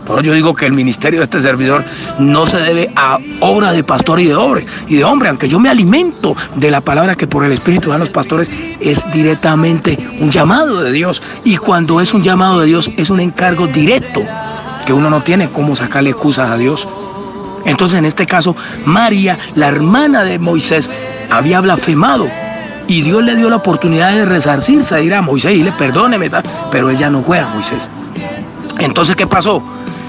Por eso yo digo que el ministerio de este servidor no se debe a obra de pastor y de hombre, aunque yo me alimento de la palabra que por el Espíritu dan los pastores, es directamente un llamado de Dios. Y cuando es un llamado de Dios, es un encargo directo, que uno no tiene cómo sacarle excusas a Dios. Entonces, en este caso, María, la hermana de Moisés, había blasfemado. Y Dios le dio la oportunidad de resarcirse, de ir a Moisés y le perdóneme, pero ella no fue a Moisés. Entonces, ¿qué pasó?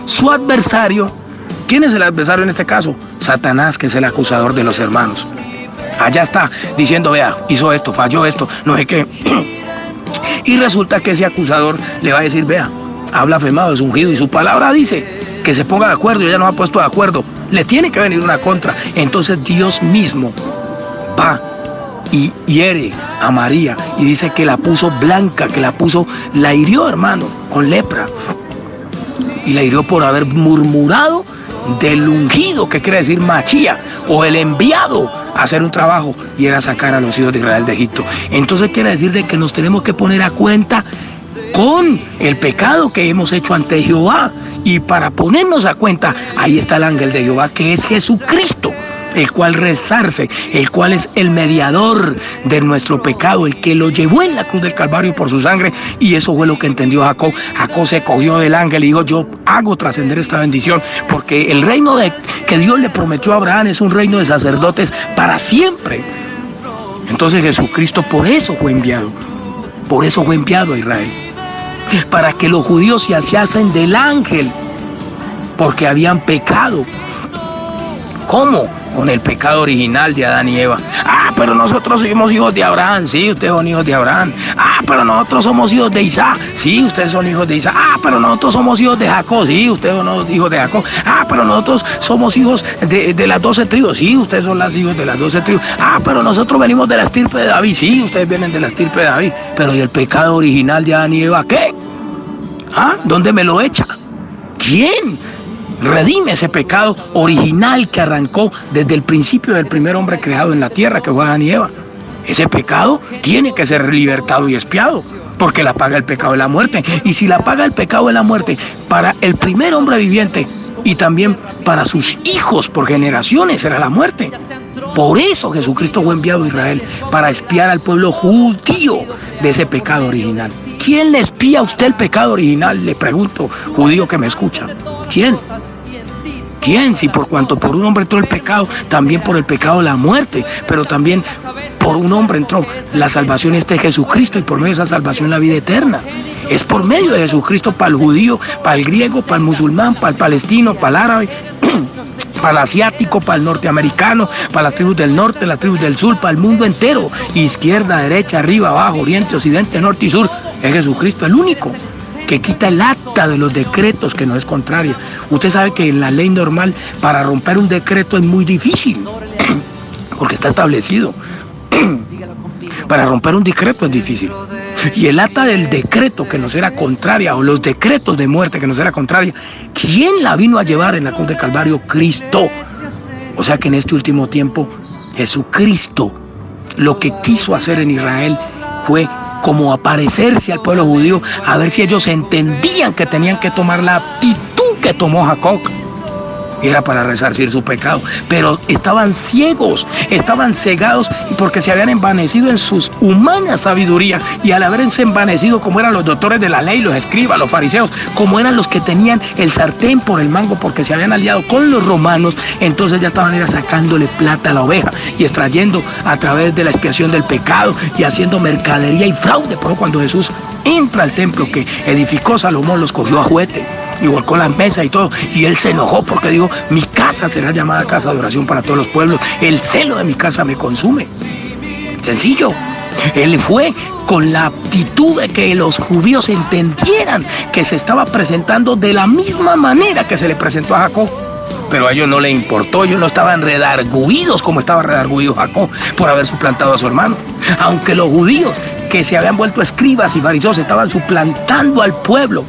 Su adversario, ¿quién es el adversario en este caso? Satanás, que es el acusador de los hermanos. Allá está diciendo, vea, hizo esto, falló esto, no sé qué. Y resulta que ese acusador le va a decir, vea, ha blasfemado, es ungido, y su palabra dice que se ponga de acuerdo, y ella no ha puesto de acuerdo. Le tiene que venir una contra. Entonces Dios mismo va y hiere a María y dice que la puso blanca, la hirió, hermano, con lepra. Y la hirió por haber murmurado del ungido, que quiere decir Machía, o el enviado a hacer un trabajo, y era sacar a los hijos de Israel de Egipto. Entonces quiere decir de que nos tenemos que poner a cuenta con el pecado que hemos hecho ante Jehová. Y para ponernos a cuenta, ahí está el ángel de Jehová, que es Jesucristo, el cual resarce, el cual es el mediador de nuestro pecado, el que lo llevó en la cruz del Calvario por su sangre. Y eso fue lo que entendió Jacob. Jacob se cogió del ángel y dijo, yo hago trascender esta bendición, porque el reino que Dios le prometió a Abraham es un reino de sacerdotes para siempre. Entonces Jesucristo por eso fue enviado a Israel, para que los judíos se asiasen del ángel, porque habían pecado. ¿Cómo? Con el pecado original de Adán y Eva. Pero nosotros somos hijos de Abraham. Sí, ustedes son hijos de Abraham. Pero nosotros somos hijos de Isaac. Sí, ustedes son hijos de Isaac. Pero nosotros somos hijos de Jacob. Sí, ustedes son hijos de Jacob. Pero nosotros somos hijos de las 12 tribus. Sí, ustedes son los hijos de las 12 tribus. Pero nosotros venimos de la estirpe de David. Sí, ustedes vienen de la estirpe de David. Pero ¿y el pecado original de Adán y Eva qué? ¿Dónde me lo echa? ¿Quién redime ese pecado original que arrancó desde el principio del primer hombre creado en la tierra, que fue Adán y Eva? Ese pecado tiene que ser libertado y expiado, porque la paga el pecado de la muerte. Y si la paga el pecado de la muerte para el primer hombre viviente y también para sus hijos por generaciones, era la muerte. Por eso Jesucristo fue enviado a Israel, para expiar al pueblo judío de ese pecado original. ¿Quién le expía a usted el pecado original? Le pregunto, judío que me escucha. ¿Quién? ¿Quién? Si por cuanto por un hombre entró el pecado, también por el pecado la muerte, pero también por un hombre entró la salvación, Jesucristo, y por medio de esa salvación la vida eterna. Es por medio de Jesucristo para el judío, para el griego, para el musulmán, para el palestino, para el árabe, para el asiático, para el norteamericano, para las tribus del norte, las tribus del sur, para el mundo entero, izquierda, derecha, arriba, abajo, oriente, occidente, norte y sur. Es Jesucristo el único que quita el acta de los decretos, que no es contraria. Usted sabe que en la ley normal, para romper un decreto es muy difícil, porque está establecido. Para romper un decreto es difícil. Y el acta del decreto que nos era contraria, o los decretos de muerte que nos era contraria, ¿quién la vino a llevar en la cruz del Calvario? Cristo. O sea que en este último tiempo, Jesucristo lo que quiso hacer en Israel fue como aparecerse al pueblo judío, a ver si ellos entendían que tenían que tomar la actitud que tomó Jacob. y era para resarcir su pecado. Pero estaban ciegos, estaban cegados porque se habían envanecido en su humana sabiduría, y al haberse envanecido como eran los doctores de la ley, los escribas, los fariseos, como eran los que tenían el sartén por el mango porque se habían aliado con los romanos, entonces ya estaban sacándole plata a la oveja y extrayendo a través de la expiación del pecado y haciendo mercadería y fraude. Por eso cuando Jesús entra al templo que edificó Salomón, los cogió a juguete y volcó las mesas y todo, y él se enojó porque dijo: mi casa será llamada casa de oración para todos los pueblos, el celo de mi casa me consume. Sencillo. Él fue con la actitud de que los judíos entendieran que se estaba presentando de la misma manera que se le presentó a Jacob. Pero a ellos no les importó, ellos no estaban redarguidos como estaba redarguido Jacob por haber suplantado a su hermano. Aunque los judíos que se habían vuelto escribas y fariseos estaban suplantando al pueblo,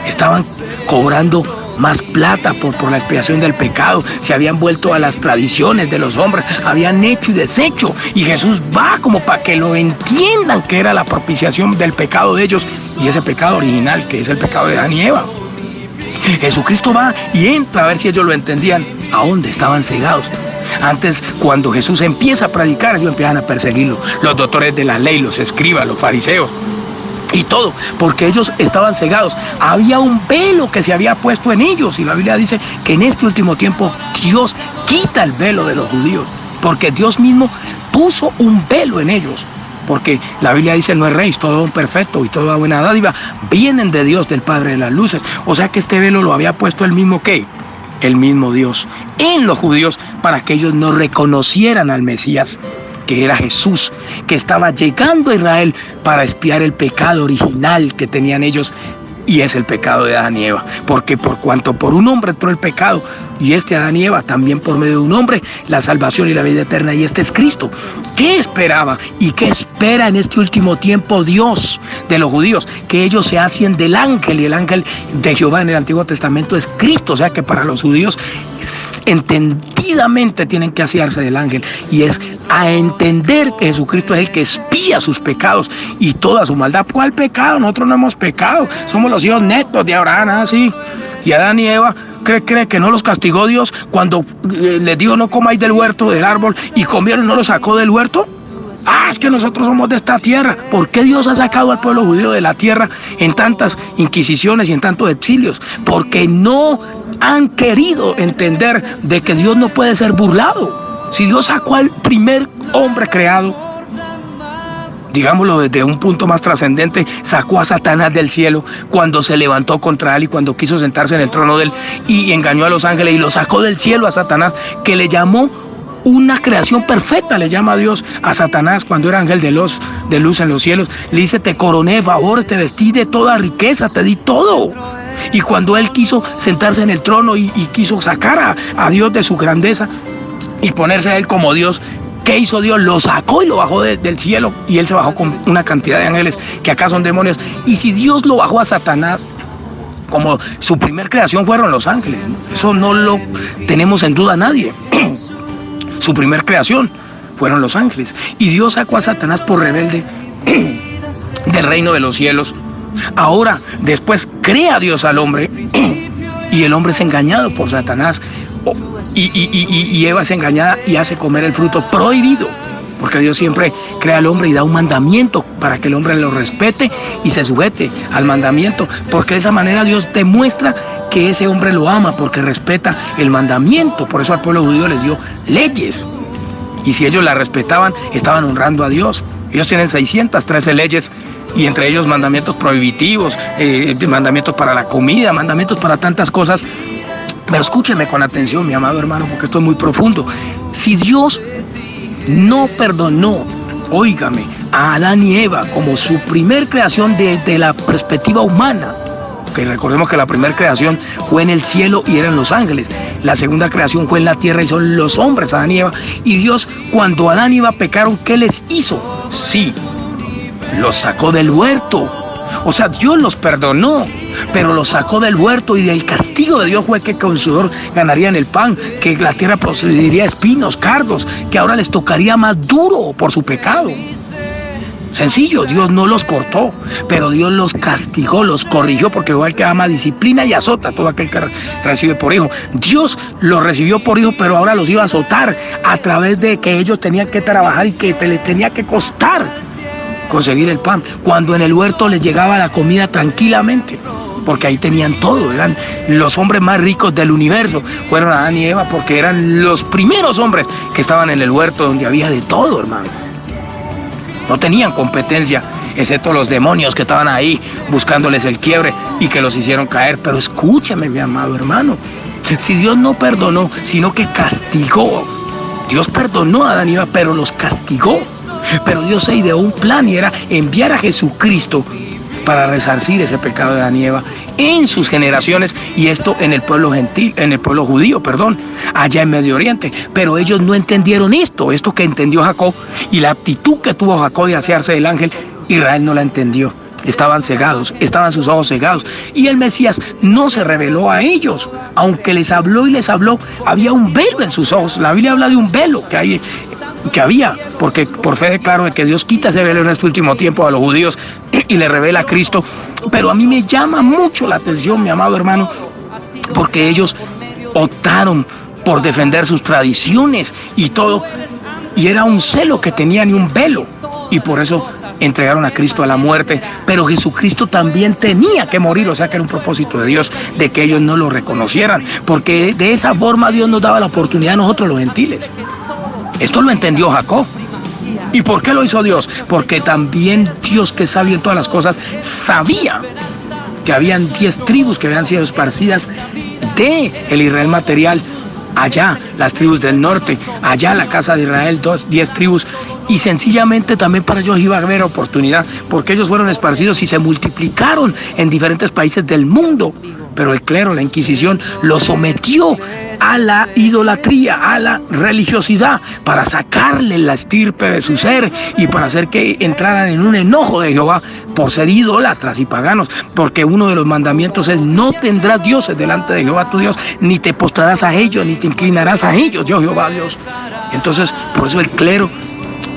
estaban cobrando más plata por la expiación del pecado, se habían vuelto a las tradiciones de los hombres, habían hecho y deshecho, y Jesús va como para que lo entiendan que era la propiciación del pecado de ellos, y ese pecado original que es el pecado de Adán y Eva. Jesucristo va y entra a ver si ellos lo entendían, a dónde estaban cegados. Antes, cuando Jesús empieza a predicar, ellos empiezan a perseguirlo, los doctores de la ley, los escribas, los fariseos y todo, porque ellos estaban cegados. Había un velo que se había puesto en ellos, y la Biblia dice que en este último tiempo Dios quita el velo de los judíos, porque Dios mismo puso un velo en ellos, porque la Biblia dice: no erréis, todo don perfecto y toda buena dádiva vienen de Dios, del Padre de las luces. O sea que este velo lo había puesto el mismo ¿qué? El mismo Dios en los judíos, para que ellos no reconocieran al Mesías, que era Jesús, que estaba llegando a Israel para expiar el pecado original que tenían ellos, y es el pecado de Adán y Eva. Porque por cuanto por un hombre entró el pecado, y Adán y Eva, también por medio de un hombre, la salvación y la vida eterna, y este es Cristo. ¿Qué esperaba y qué espera en este último tiempo Dios de los judíos? Que ellos se hacen del ángel, y el ángel de Jehová en el Antiguo Testamento es Cristo. O sea que para los judíos entendidamente tienen que asearse del ángel, y es a entender que Jesucristo es el que expía sus pecados y toda su maldad. ¿Cuál pecado? Nosotros no hemos pecado, somos los hijos netos de Abraham, así. Y Adán y Eva, ¿cree que no los castigó Dios cuando les dijo: no comáis del huerto, del árbol, y comieron, no los sacó del huerto? Es que nosotros somos de esta tierra. ¿Por qué Dios ha sacado al pueblo judío de la tierra en tantas inquisiciones y en tantos exilios? Porque no han querido entender de que Dios no puede ser burlado. Si Dios sacó al primer hombre creado, digámoslo desde un punto más trascendente, sacó a Satanás del cielo cuando se levantó contra él y cuando quiso sentarse en el trono de él y engañó a los ángeles, y lo sacó del cielo a Satanás, que le llamó una creación perfecta, le llama a Dios a Satanás cuando era ángel de luz en los cielos. Le dice: te coroné de favores, te vestí de toda riqueza, te di todo. Y cuando él quiso sentarse en el trono y quiso sacar a Dios de su grandeza y ponerse a él como Dios, ¿qué hizo Dios? Lo sacó y lo bajó del cielo, y él se bajó con una cantidad de ángeles que acá son demonios. Y si Dios lo bajó a Satanás, como su primer creación fueron los ángeles, ¿no? Eso no lo tenemos en duda nadie. Su primer creación fueron los ángeles, y Dios sacó a Satanás por rebelde del reino de los cielos. Ahora, después crea Dios al hombre, y el hombre es engañado por Satanás, y Eva es engañada y hace comer el fruto prohibido, porque Dios siempre crea al hombre y da un mandamiento para que el hombre lo respete y se sujete al mandamiento, porque de esa manera Dios demuestra que ese hombre lo ama, porque respeta el mandamiento. Por eso al pueblo judío les dio leyes, y si ellos las respetaban, estaban honrando a Dios. Ellos tienen 613 leyes, y entre ellos mandamientos prohibitivos, mandamientos para la comida, mandamientos para tantas cosas. Pero escúcheme con atención, mi amado hermano, porque esto es muy profundo. Si Dios no perdonó, óigame, a Adán y Eva como su primer creación desde la perspectiva humana, que recordemos que la primera creación fue en el cielo y eran los ángeles, la segunda creación fue en la tierra y son los hombres, Adán y Eva, y Dios, cuando Adán y Eva pecaron, ¿qué les hizo? Sí, los sacó del huerto. O sea, Dios los perdonó, pero los sacó del huerto, y del castigo de Dios fue que con sudor ganarían el pan, que la tierra produciría espinos, cardos, que ahora les tocaría más duro por su pecado. Sencillo, Dios no los cortó, pero Dios los castigó, los corrigió, porque igual que ama, disciplina y azota a todo aquel que recibe por hijo. Dios los recibió por hijo, pero ahora los iba a azotar a través de que ellos tenían que trabajar y que les tenía que costar conseguir el pan, cuando en el huerto les llegaba la comida tranquilamente, porque ahí tenían todo, eran los hombres más ricos del universo, fueron Adán y Eva, porque eran los primeros hombres que estaban en el huerto donde había de todo, hermano. No tenían competencia, excepto los demonios que estaban ahí buscándoles el quiebre y que los hicieron caer. Pero escúchame, mi amado hermano, si Dios no perdonó, sino que castigó. Dios perdonó a Adán y Eva, pero los castigó. Pero Dios se ideó un plan y era enviar a Jesucristo para resarcir ese pecado de Adán y Eva en sus generaciones, y esto en el pueblo gentil, en el pueblo judío, allá en Medio Oriente. Pero ellos no entendieron esto que entendió Jacob, y la actitud que tuvo Jacob de asearse del ángel, Israel no la entendió. Estaban cegados, estaban sus ojos cegados, y el Mesías no se reveló a ellos, aunque les habló y les habló, había un velo en sus ojos. La Biblia habla de un velo que había, porque por fe declaro de que Dios quita ese velo en este último tiempo a los judíos y le revela a Cristo. Pero a mí me llama mucho la atención, mi amado hermano, porque ellos optaron por defender sus tradiciones y todo, y era un celo que tenían y un velo, y por eso entregaron a Cristo a la muerte. Pero Jesucristo también tenía que morir, o sea que era un propósito de Dios de que ellos no lo reconocieran, porque de esa forma Dios nos daba la oportunidad a nosotros los gentiles. Esto lo entendió Jacob. ¿Y por qué lo hizo Dios? Porque también Dios, que sabe en todas las cosas, sabía que habían 10 tribus que habían sido esparcidas de el Israel material, allá las tribus del norte, allá la casa de Israel, 10 tribus, y sencillamente también para ellos iba a haber oportunidad, porque ellos fueron esparcidos y se multiplicaron en diferentes países del mundo. Pero el clero, la Inquisición, los sometió a la idolatría, a la religiosidad, para sacarle la estirpe de su ser y para hacer que entraran en un enojo de Jehová por ser idólatras y paganos, porque uno de los mandamientos es: no tendrás dioses delante de Jehová tu Dios, ni te postrarás a ellos, ni te inclinarás a ellos, yo Jehová Dios. Entonces, por eso el clero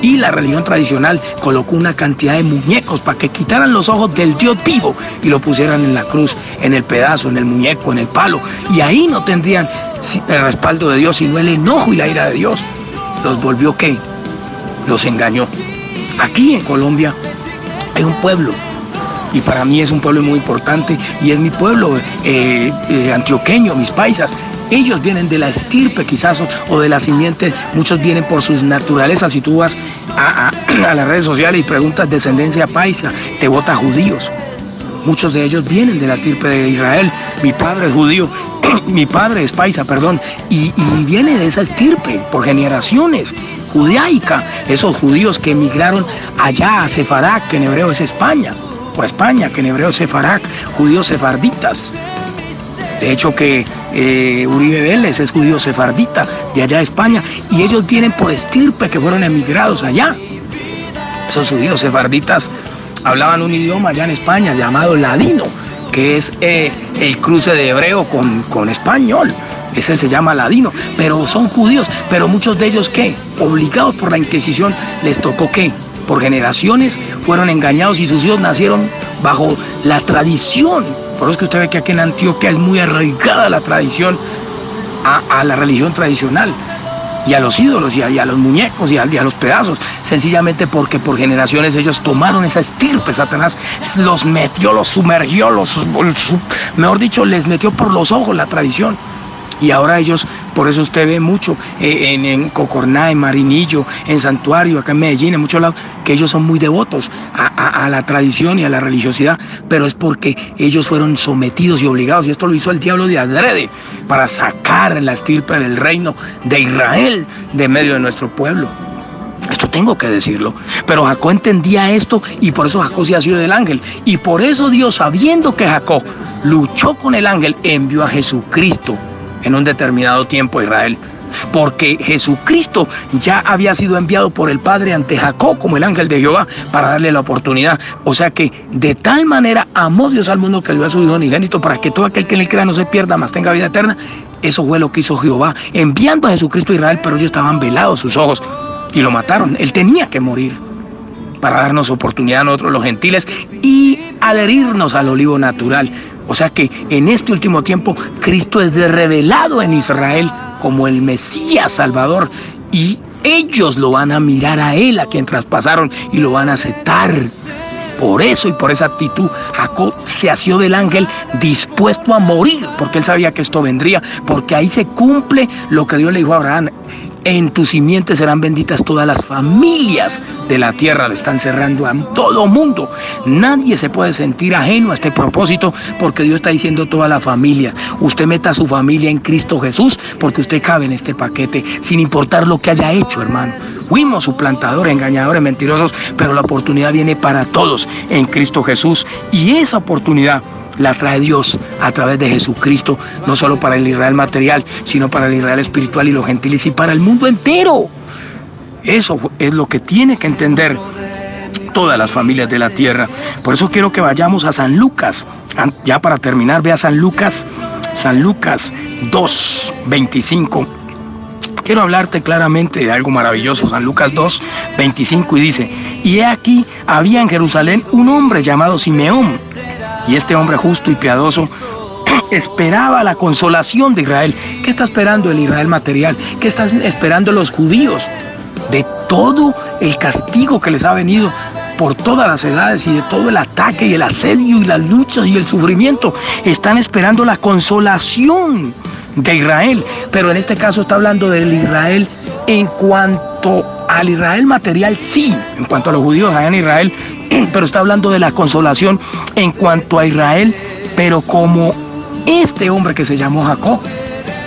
y la religión tradicional colocó una cantidad de muñecos para que quitaran los ojos del Dios vivo y lo pusieran en la cruz, en el pedazo, en el muñeco, en el palo, y ahí no tendrían el respaldo de Dios, sino el enojo y la ira de Dios. Los volvió ¿qué? Los engañó. Aquí en Colombia hay un pueblo, y para mí es un pueblo muy importante, y es mi pueblo antioqueño, mis paisas. Ellos vienen de la estirpe quizás o de la simiente, muchos vienen por sus naturalezas. Si tú vas a las redes sociales y preguntas descendencia paisa, te botan judíos. Muchos de ellos vienen de la estirpe de Israel. Mi padre es judío, mi padre es paisa, y viene de esa estirpe por generaciones, judaica. Esos judíos que emigraron allá a Sefarak, que en hebreo es España, o a España, que en hebreo es Sefarak, judíos sefarditas. De hecho que Uribe Vélez es judío sefardita de allá de España, y ellos vienen por estirpe que fueron emigrados allá. Esos judíos sefarditas hablaban un idioma allá en España llamado ladino, que es el cruce de hebreo con español. Ese se llama ladino, pero son judíos. Pero muchos de ellos, ¿qué? Obligados por la Inquisición, les tocó ¿qué? Por generaciones fueron engañados y sus hijos nacieron bajo la tradición. Por eso es que usted ve que aquí en Antioquia es muy arraigada la tradición a la religión tradicional, y a los ídolos, y a los muñecos, y a los pedazos, sencillamente porque por generaciones ellos tomaron esa estirpe. Satanás los metió, los sumergió, mejor dicho, les metió por los ojos la tradición. Y ahora ellos, por eso usted ve mucho en Cocorná, en Marinillo, en Santuario, acá en Medellín, en muchos lados, que ellos son muy devotos a la tradición y a la religiosidad, pero es porque ellos fueron sometidos y obligados, y esto lo hizo el diablo de adrede, para sacar la estirpe del reino de Israel de medio de nuestro pueblo. Esto tengo que decirlo. Pero Jacob entendía esto, y por eso Jacob se asió del ángel. Y por eso Dios, sabiendo que Jacob luchó con el ángel, envió a Jesucristo en un determinado tiempo a Israel, porque Jesucristo ya había sido enviado por el Padre ante Jacob como el ángel de Jehová para darle la oportunidad. O sea que de tal manera amó Dios al mundo que dio a su Hijo unigénito, para que todo aquel que en él crea no se pierda, mas tenga vida eterna. Eso fue lo que hizo Jehová, enviando a Jesucristo a Israel, pero ellos estaban velados sus ojos y lo mataron. Él tenía que morir. para darnos oportunidad a nosotros los gentiles y adherirnos al olivo natural. O sea que en este último tiempo Cristo es revelado en Israel como el Mesías Salvador y ellos lo van a mirar a Él, a quien traspasaron, y lo van a aceptar. Por eso y por esa actitud, Jacob se asió del ángel dispuesto a morir, porque él sabía que esto vendría, porque ahí se cumple lo que Dios le dijo a Abraham: en tu simiente serán benditas todas las familias de la tierra. Le están cerrando a todo mundo. Nadie se puede sentir ajeno a este propósito, porque Dios está diciendo todas las familias. Usted meta a su familia en Cristo Jesús, porque usted cabe en este paquete, sin importar lo que haya hecho, hermano. Fuimos suplantadores, engañadores, mentirosos, pero la oportunidad viene para todos en Cristo Jesús. Y esa oportunidad la trae Dios a través de Jesucristo, no solo para el Israel material, sino para el Israel espiritual y los gentiles y para el mundo entero. Eso es lo que tiene que entender todas las familias de la tierra. Por eso quiero que vayamos a San Lucas. Ya para terminar, vea San Lucas 2, 25. Quiero hablarte claramente de algo maravilloso. San Lucas 2, 25, y dice: y he aquí, había en Jerusalén un hombre llamado Simeón, y este hombre justo y piadoso esperaba la consolación de Israel. ¿Qué está esperando el Israel material? ¿Qué están esperando los judíos? De todo el castigo que les ha venido por todas las edades, y de todo el ataque y el asedio y las luchas y el sufrimiento. Están esperando la consolación de Israel, pero en este caso está hablando del Israel en cuanto al Israel material, sí, en cuanto a los judíos allá en Israel, pero está hablando de la consolación en cuanto a Israel, pero como este hombre que se llamó Jacob.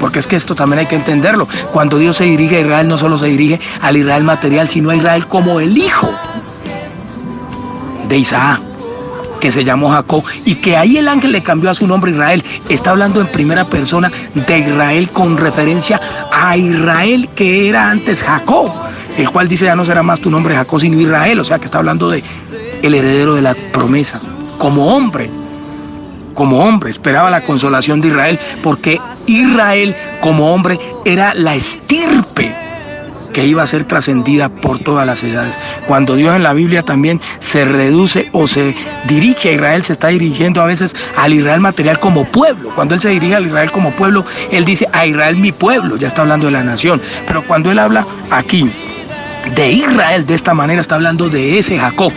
Porque es que esto también hay que entenderlo. Cuando Dios se dirige a Israel, no solo se dirige al Israel material, sino a Israel como el hijo de Isaac, que se llamó Jacob, y que ahí el ángel le cambió a su nombre Israel. Está hablando en primera persona de Israel con referencia a Israel que era antes Jacob, el cual dice: ya no será más tu nombre Jacob sino Israel. O sea que está hablando de el heredero de la promesa. Como hombre esperaba la consolación de Israel, porque Israel como hombre era la estirpe que iba a ser trascendida por todas las edades. Cuando Dios en la Biblia también se reduce o se dirige a Israel, se está dirigiendo a veces al Israel material como pueblo. Cuando Él se dirige al Israel como pueblo, Él dice: a Israel mi pueblo, ya está hablando de la nación. Pero cuando Él habla aquí de Israel de esta manera, está hablando de ese Jacob,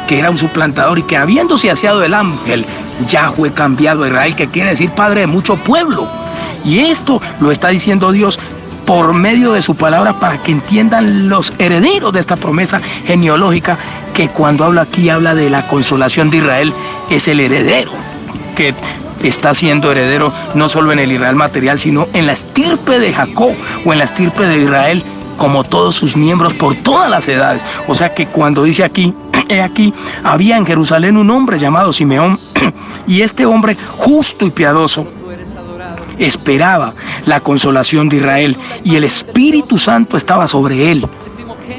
que era un suplantador y que, habiéndose aseado del ángel, ya fue cambiado a Israel, que quiere decir padre de mucho pueblo. Y esto lo está diciendo Dios por medio de su palabra, para que entiendan los herederos de esta promesa genealógica, que cuando habla aquí, habla de la consolación de Israel. Es el heredero que está siendo heredero no solo en el Israel material, sino en la estirpe de Jacob, o en la estirpe de Israel, como todos sus miembros por todas las edades. O sea que cuando dice aquí: he aquí, había en Jerusalén un hombre llamado Simeón, y este hombre justo y piadoso esperaba la consolación de Israel, y el Espíritu Santo estaba sobre él,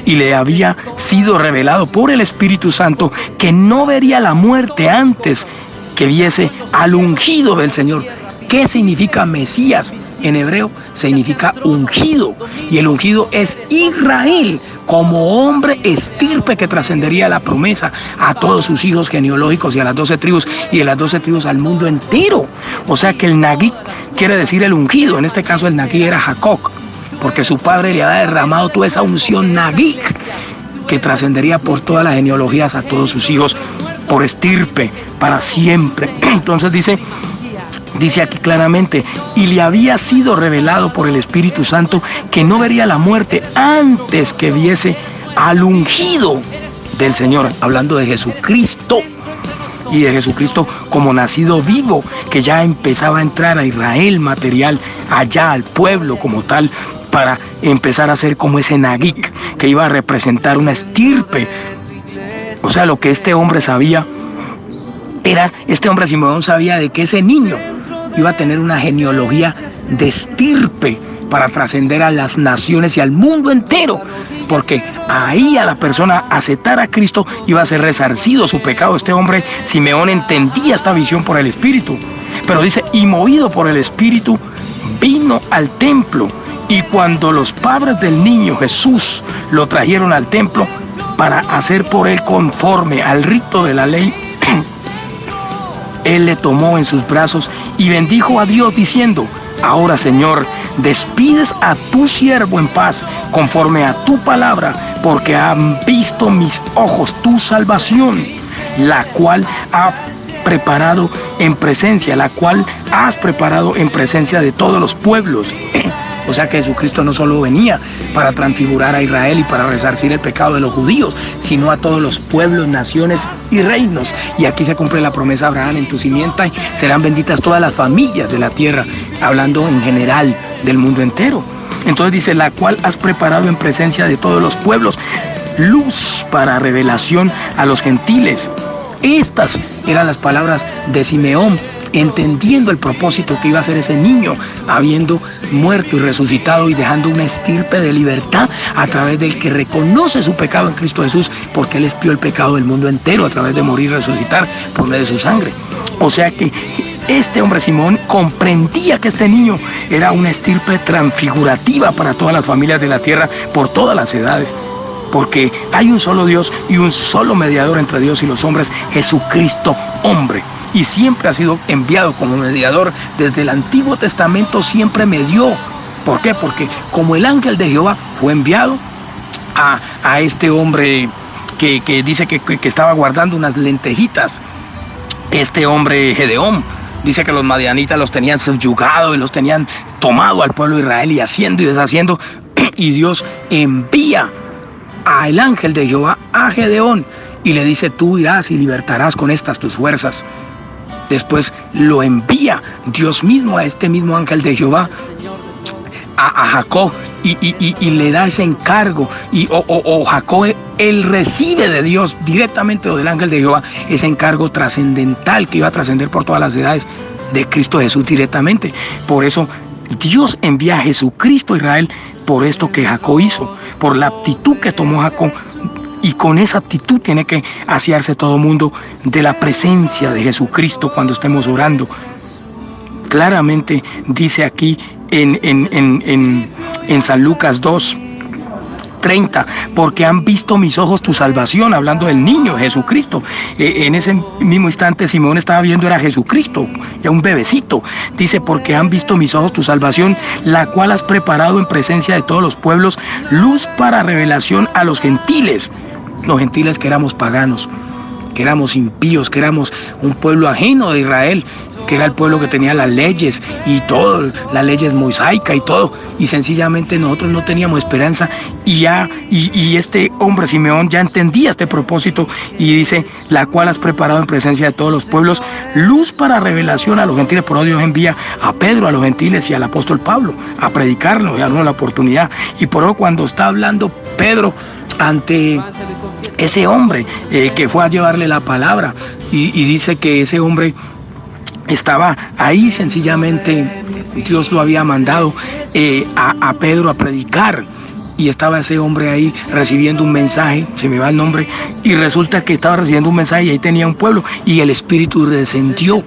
y le había sido revelado por el Espíritu Santo que no vería la muerte antes que viese al ungido del Señor. ¿Qué significa Mesías? En hebreo significa ungido, y el ungido es Israel, como hombre estirpe que trascendería la promesa a todos sus hijos genealógicos y a las 12 tribus, y de las 12 tribus al mundo entero. O sea que el Nagui quiere decir el ungido. En este caso el Nagui era Jacob, porque su padre le había derramado toda esa unción Nagui que trascendería por todas las genealogías a todos sus hijos por estirpe para siempre. Entonces dice aquí claramente: y le había sido revelado por el Espíritu Santo que no vería la muerte antes que viese al ungido del Señor, hablando de Jesucristo, y de Jesucristo como nacido vivo, que ya empezaba a entrar a Israel material, allá al pueblo como tal, para empezar a ser como ese Nagik, que iba a representar una estirpe. O sea, lo que este hombre sabía era, este hombre Simeón sabía de que ese niño iba a tener una genealogía de estirpe para trascender a las naciones y al mundo entero, porque ahí a la persona aceptar a Cristo iba a ser resarcido su pecado. Este hombre Simeón entendía esta visión por el Espíritu, pero dice: y movido por el Espíritu vino al templo, y cuando los padres del niño Jesús lo trajeron al templo, para hacer por él conforme al rito de la ley, él le tomó en sus brazos y bendijo a Dios diciendo: ahora, Señor, despides a tu siervo en paz, conforme a tu palabra, porque han visto mis ojos tu salvación, la cual has preparado en presencia de todos los pueblos. O sea que Jesucristo no solo venía para transfigurar a Israel y para resarcir el pecado de los judíos, sino a todos los pueblos, naciones y reinos. Y aquí se cumple la promesa de Abraham: en tu simiente serán benditas todas las familias de la tierra, hablando en general del mundo entero. Entonces dice: la cual has preparado en presencia de todos los pueblos, luz para revelación a los gentiles. Estas eran las palabras de Simeón, entendiendo el propósito que iba a hacer ese niño, habiendo muerto y resucitado y dejando una estirpe de libertad a través del que reconoce su pecado en Cristo Jesús, porque él expió el pecado del mundo entero a través de morir y resucitar por medio de su sangre. O sea que este hombre Simeón comprendía que este niño era una estirpe transfigurativa para todas las familias de la tierra por todas las edades, porque hay un solo Dios y un solo mediador entre Dios y los hombres, Jesucristo hombre. Y siempre ha sido enviado como mediador. Desde el Antiguo Testamento siempre medió. ¿Por qué? Porque como el ángel de Jehová fue enviado a este hombre que dice que estaba guardando unas lentejitas, este hombre Gedeón, dice que los madianitas los tenían subyugado y los tenían tomado al pueblo de Israel y haciendo y deshaciendo, y Dios envía al ángel de Jehová a Gedeón y le dice: tú irás y libertarás con estas tus fuerzas. Después lo envía Dios mismo a este mismo ángel de Jehová a Jacob y le da ese encargo, o Jacob, él recibe de Dios directamente o del ángel de Jehová ese encargo trascendental que iba a trascender por todas las edades de Cristo Jesús directamente. Por eso Dios envía a Jesucristo a Israel, por esto que Jacob hizo, por la actitud que tomó Jacob. Y con esa actitud tiene que asearse todo mundo de la presencia de Jesucristo cuando estemos orando. Claramente dice aquí en San Lucas 2:30, porque han visto mis ojos tu salvación, hablando del niño Jesucristo. En ese mismo instante Simeón estaba viendo era Jesucristo, ya un bebecito. Dice: porque han visto mis ojos tu salvación, la cual has preparado en presencia de todos los pueblos, luz para revelación a los gentiles. Los gentiles que éramos paganos, que éramos impíos, que éramos un pueblo ajeno de Israel, que era el pueblo que tenía las leyes y todo, las leyes mosaicas y todo, y sencillamente nosotros no teníamos esperanza, y este hombre Simeón ya entendía este propósito y dice: la cual has preparado en presencia de todos los pueblos, luz para revelación a los gentiles. Por eso Dios envía a Pedro a los gentiles y al apóstol Pablo a predicarlo y a darnos la oportunidad. Y por eso cuando está hablando Pedro ante ese hombre que fue a llevarle la palabra, y dice que ese hombre estaba ahí, sencillamente Dios lo había mandado a Pedro a predicar, y estaba ese hombre ahí recibiendo un mensaje, se me va el nombre, y resulta que estaba recibiendo un mensaje y ahí tenía un pueblo, y el Espíritu descendió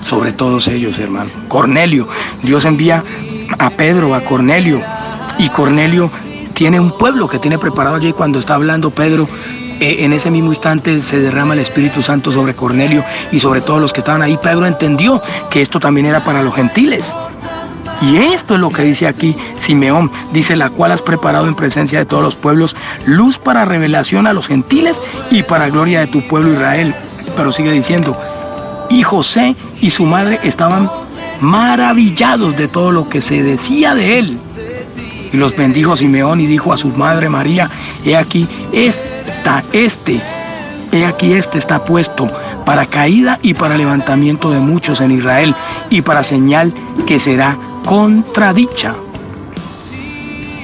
sobre todos ellos, hermano. Cornelio, Dios envía a Pedro a Cornelio, y Cornelio tiene un pueblo que tiene preparado allí. Cuando está hablando Pedro, en ese mismo instante se derrama el Espíritu Santo sobre Cornelio y sobre todos los que estaban ahí. Pedro entendió que esto también era para los gentiles. Y esto es lo que dice aquí Simeón. Dice: la cual has preparado en presencia de todos los pueblos, luz para revelación a los gentiles y para gloria de tu pueblo Israel. Pero sigue diciendo: y José y su madre estaban maravillados de todo lo que se decía de él. Y los bendijo Simeón y dijo a su madre María: he aquí este está puesto para caída y para levantamiento de muchos en Israel, y para señal que será contradicha.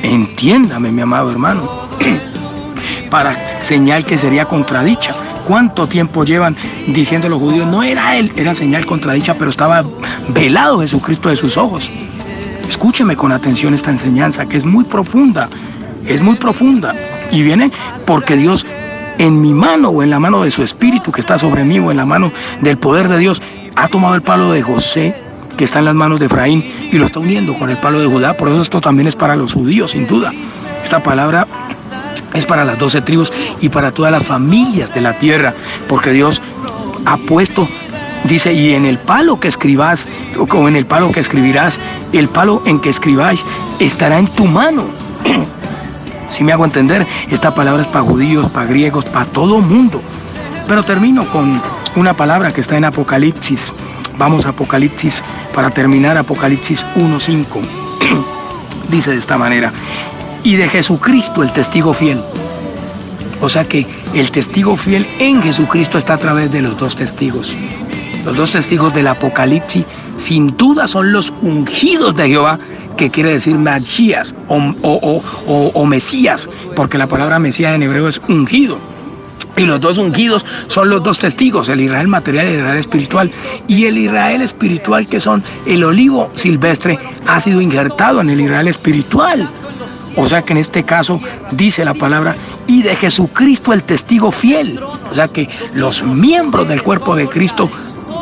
Entiéndame, mi amado hermano. Para señal que sería contradicha. ¿Cuánto tiempo llevan diciendo los judíos? No era él, era señal contradicha, pero estaba velado Jesucristo de sus ojos. Escúcheme con atención esta enseñanza, que es muy profunda, y viene porque Dios, en mi mano o en la mano de su Espíritu que está sobre mí, o en la mano del poder de Dios, ha tomado el palo de José que está en las manos de Efraín y lo está uniendo con el palo de Judá. Por eso esto también es para los judíos, sin duda. Esta palabra es para las 12 tribus y para todas las familias de la tierra, porque Dios ha puesto, dice, y en el palo que escribas, o en el palo que escribirás, el palo en que escribáis estará en tu mano. Si me hago entender, esta palabra es para judíos, para griegos, para todo mundo. Pero termino con una palabra que está en Apocalipsis. Vamos a Apocalipsis para terminar, Apocalipsis 1:5. Dice de esta manera: y de Jesucristo el testigo fiel. O sea que el testigo fiel en Jesucristo está a través de los dos testigos. Los dos testigos del Apocalipsis sin duda son los ungidos de Jehová, que quiere decir Masías o Mesías, porque la palabra Mesías en hebreo es ungido. Y los dos ungidos son los dos testigos, el Israel material y el Israel espiritual. Y el Israel espiritual, que son el olivo silvestre, ha sido injertado en el Israel espiritual. O sea que en este caso dice la palabra, y de Jesucristo el testigo fiel. O sea que los miembros del cuerpo de Cristo,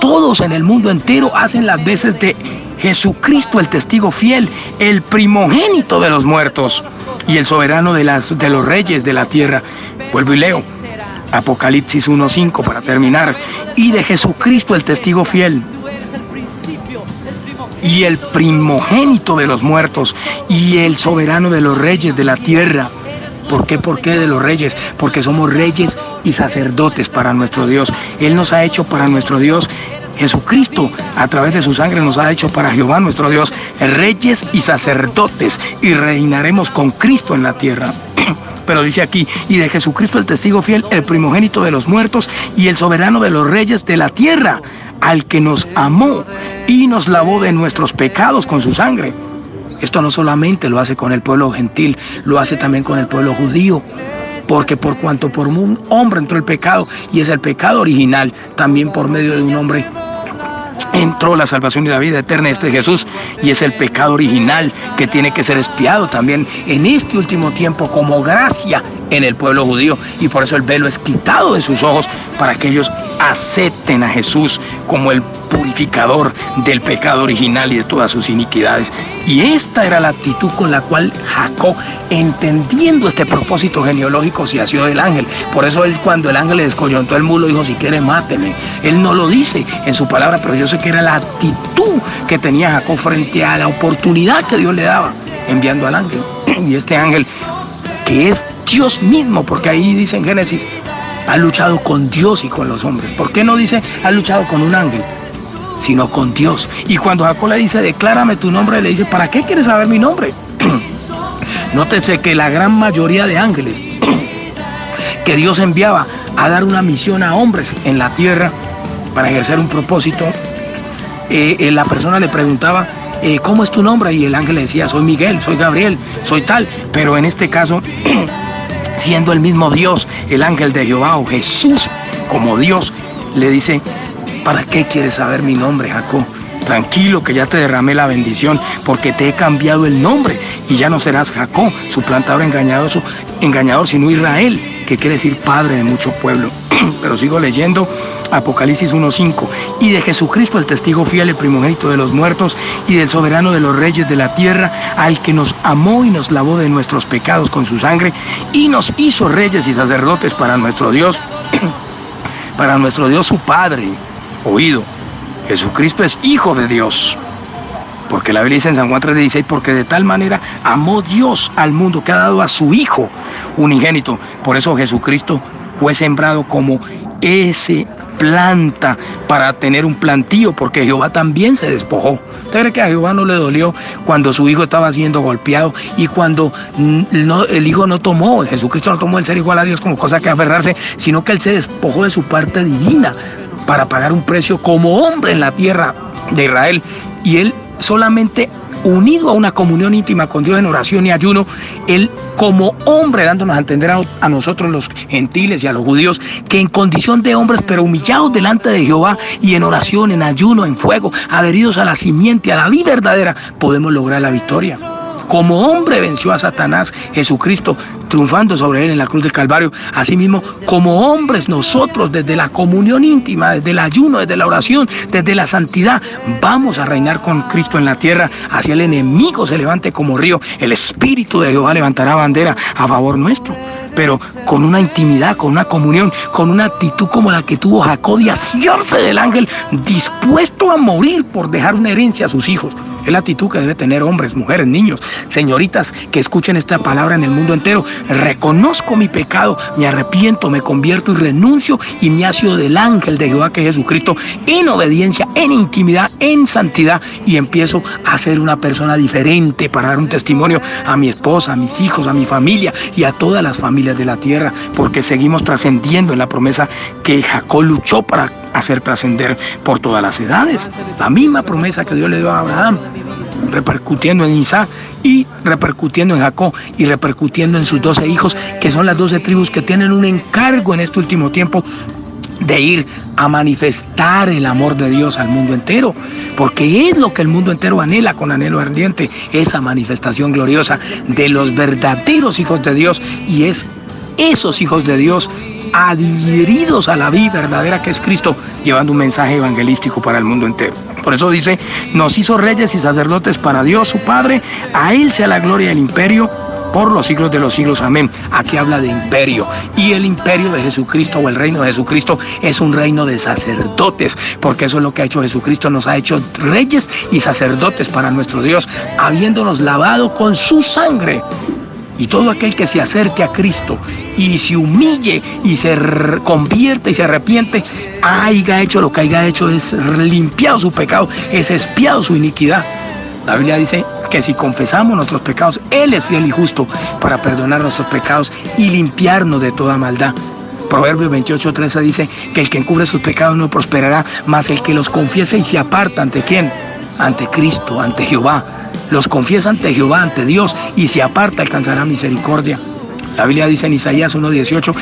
todos en el mundo entero, hacen las veces de Jesucristo el testigo fiel, el primogénito de los muertos y el soberano de los reyes de la tierra. Vuelvo y leo Apocalipsis 1:5 para terminar. Y de Jesucristo el testigo fiel, y el primogénito de los muertos y el soberano de los reyes de la tierra. ¿Por qué? ¿Por qué de los reyes? Porque somos reyes y sacerdotes para nuestro Dios. Él nos ha hecho para nuestro Dios. Jesucristo, a través de su sangre, nos ha hecho para Jehová nuestro Dios reyes y sacerdotes, y reinaremos con Cristo en la tierra. Pero dice aquí, y de Jesucristo el testigo fiel, el primogénito de los muertos y el soberano de los reyes de la tierra, al que nos amó y nos lavó de nuestros pecados con su sangre. Esto no solamente lo hace con el pueblo gentil, lo hace también con el pueblo judío. Porque por cuanto por un hombre entró el pecado, y es el pecado original, también por medio de un hombre entró la salvación y la vida eterna. Este Jesús, y es el pecado original que tiene que ser expiado también en este último tiempo como gracia en el pueblo judío, y por eso el velo es quitado de sus ojos para que ellos acepten a Jesús como el purificador del pecado original y de todas sus iniquidades. Y esta era la actitud con la cual Jacob, entendiendo este propósito genealógico, se asió del ángel. Por eso él, cuando el ángel le descoyuntó el mulo, dijo: si quiere, máteme. Él no lo dice en su palabra, pero yo sé que era la actitud que tenía Jacob frente a la oportunidad que Dios le daba enviando al ángel. Y este ángel, que es Dios mismo, porque ahí dice en Génesis, ha luchado con Dios y con los hombres. ¿Por qué no dice ha luchado con un ángel, sino con Dios? Y cuando Jacob le dice: declárame tu nombre, le dice: ¿para qué quieres saber mi nombre? Nótese que la gran mayoría de ángeles que Dios enviaba a dar una misión a hombres en la tierra para ejercer un propósito, la persona le preguntaba: ¿cómo es tu nombre? Y el ángel le decía: soy Miguel, soy Gabriel, soy tal. Pero en este caso, siendo el mismo Dios, el ángel de Jehová, o Jesús como Dios, le dice: ¿para qué quieres saber mi nombre, Jacob? Tranquilo, que ya te derramé la bendición, porque te he cambiado el nombre, y ya no serás Jacob, suplantador, engañador, sino Israel, que quiere decir padre de mucho pueblo. Pero sigo leyendo Apocalipsis 1:5. Y de Jesucristo el testigo fiel, el primogénito de los muertos y del soberano de los reyes de la tierra, al que nos amó y nos lavó de nuestros pecados con su sangre, y nos hizo reyes y sacerdotes para nuestro Dios, para nuestro Dios su Padre. Oído, Jesucristo es Hijo de Dios, porque la Biblia dice en San Juan 3:16: porque de tal manera amó Dios al mundo, que ha dado a su Hijo unigénito. Por eso Jesucristo fue sembrado como ese planta para tener un plantío, porque Jehová también se despojó. ¿Usted cree que a Jehová no le dolió cuando su hijo estaba siendo golpeado, y cuando el hijo no tomó, Jesucristo no tomó el ser igual a Dios como cosa que aferrarse, sino que él se despojó de su parte divina para pagar un precio como hombre en la tierra de Israel? Y él, solamente unido a una comunión íntima con Dios en oración y ayuno, él como hombre, dándonos a entender a nosotros los gentiles y a los judíos, que en condición de hombres, pero humillados delante de Jehová y en oración, en ayuno, en fuego, adheridos a la simiente, a la vida verdadera, podemos lograr la victoria. Como hombre venció a Satanás, Jesucristo, triunfando sobre él en la cruz del Calvario. Asimismo, como hombres nosotros, desde la comunión íntima, desde el ayuno, desde la oración, desde la santidad, vamos a reinar con Cristo en la tierra. Así el enemigo se levante como río, el Espíritu de Jehová levantará bandera a favor nuestro. pero con una intimidad, con una comunión, con una actitud como la que tuvo Jacob de asiarse del ángel, dispuesto a morir por dejar una herencia a sus hijos. Es la actitud que debe tener hombres, mujeres, niños, señoritas que escuchen esta palabra en el mundo entero. Reconozco mi pecado, me arrepiento, me convierto y renuncio y me asio del ángel de Jehová que es Jesucristo en obediencia, en intimidad, en santidad, y empiezo a ser una persona diferente para dar un testimonio a mi esposa, a mis hijos, a mi familia y a todas las familias de la tierra, porque seguimos trascendiendo en la promesa que Jacob luchó para hacer trascender por todas las edades. La misma promesa que Dios le dio a Abraham, repercutiendo en Isaac y repercutiendo en Jacob y repercutiendo en sus 12 hijos, que son las 12 tribus que tienen un encargo en este último tiempo de ir a manifestar el amor de Dios al mundo entero, porque es lo que el mundo entero anhela con anhelo ardiente, esa manifestación gloriosa de los verdaderos hijos de Dios, y es esos hijos de Dios adheridos a la vida verdadera que es Cristo, llevando un mensaje evangelístico para el mundo entero. Por eso dice, nos hizo reyes y sacerdotes para Dios su Padre, a Él sea la gloria y el imperio por los siglos de los siglos, amén. Aquí habla de imperio, y el imperio de Jesucristo o el reino de Jesucristo es un reino de sacerdotes, porque eso es lo que ha hecho Jesucristo, nos ha hecho reyes y sacerdotes para nuestro Dios, habiéndonos lavado con su sangre. Y todo aquel que se acerque a Cristo y se humille y se convierte y se arrepiente, haya hecho lo que haya hecho, es limpiado su pecado, es expiado su iniquidad. La Biblia dice que si confesamos nuestros pecados, Él es fiel y justo para perdonar nuestros pecados y limpiarnos de toda maldad. Proverbios 28:13 dice que el que encubre sus pecados no prosperará, mas el que los confiesa y se aparta, ¿ante quién? Ante Cristo, ante Jehová. Los confiesa ante Jehová, ante Dios, y se aparta, alcanzará misericordia. La Biblia dice en Isaías 1:18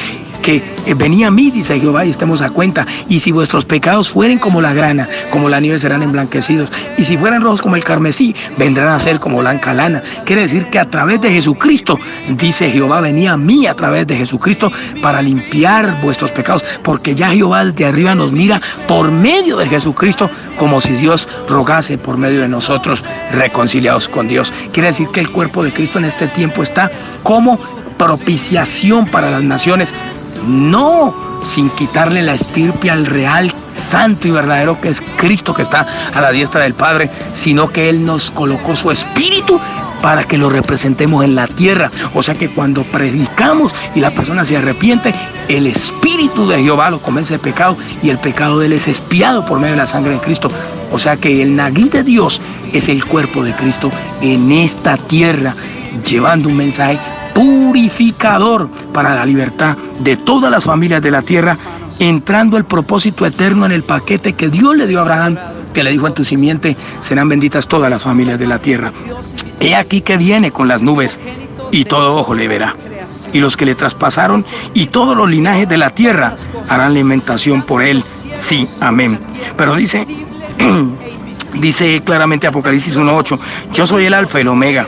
que venía a mí, dice Jehová, y estemos a cuenta, y si vuestros pecados fueren como la grana, como la nieve serán emblanquecidos, y si fueran rojos como el carmesí, vendrán a ser como blanca lana. Quiere decir que a través de Jesucristo, dice Jehová, venía a mí a través de Jesucristo para limpiar vuestros pecados, porque ya Jehová desde arriba nos mira por medio de Jesucristo, como si Dios rogase por medio de nosotros, reconciliados con Dios. Quiere decir que el cuerpo de Cristo en este tiempo está como propiciación para las naciones, no sin quitarle la estirpe al real, santo y verdadero que es Cristo, que está a la diestra del Padre, sino que Él nos colocó su espíritu para que lo representemos en la tierra. O sea que cuando predicamos y la persona se arrepiente, el espíritu de Jehová lo convence de pecado, y el pecado de Él es expiado por medio de la sangre de Cristo. O sea que el Nagui de Dios es el cuerpo de Cristo en esta tierra, llevando un mensaje purificador para la libertad de todas las familias de la tierra, entrando el propósito eterno en el paquete que Dios le dio a Abraham, que le dijo: en tu simiente serán benditas todas las familias de la tierra. He aquí que viene con las nubes, y todo ojo le verá, y los que le traspasaron y todos los linajes de la tierra harán lamentación por él. Sí, amén. Pero dice claramente Apocalipsis 1:8, yo soy el alfa y el omega.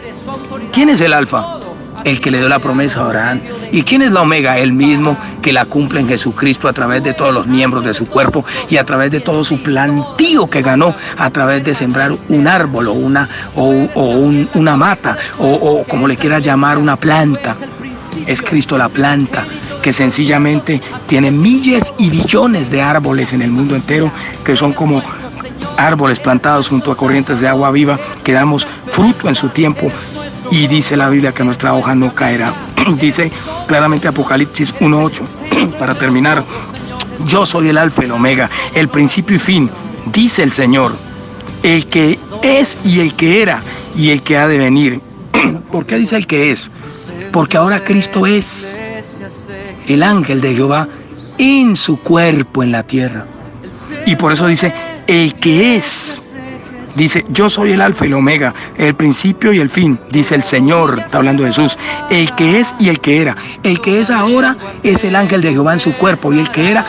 ¿Quién es el alfa? El que le dio la promesa a Abraham. ¿Y quién es la omega? El mismo que la cumple en Jesucristo a través de todos los miembros de su cuerpo y a través de todo su plantío que ganó a través de sembrar un árbol o una mata o como le quieras llamar, una planta. Es Cristo la planta, que sencillamente tiene miles y billones de árboles en el mundo entero, que son como árboles plantados junto a corrientes de agua viva, que damos fruto en su tiempo. Y dice la Biblia que nuestra hoja no caerá. Dice claramente Apocalipsis 1:8, para terminar, yo soy el alfa y el omega, el principio y fin, dice el Señor, el que es y el que era y el que ha de venir. ¿Por qué dice el que es? Porque ahora Cristo es el ángel de Jehová en su cuerpo en la tierra. Y por eso dice, el que es. Dice, yo soy el alfa y el omega, el principio y el fin, dice el Señor, está hablando Jesús, el que es y el que era. El que es ahora es el ángel de Jehová en su cuerpo, y el que era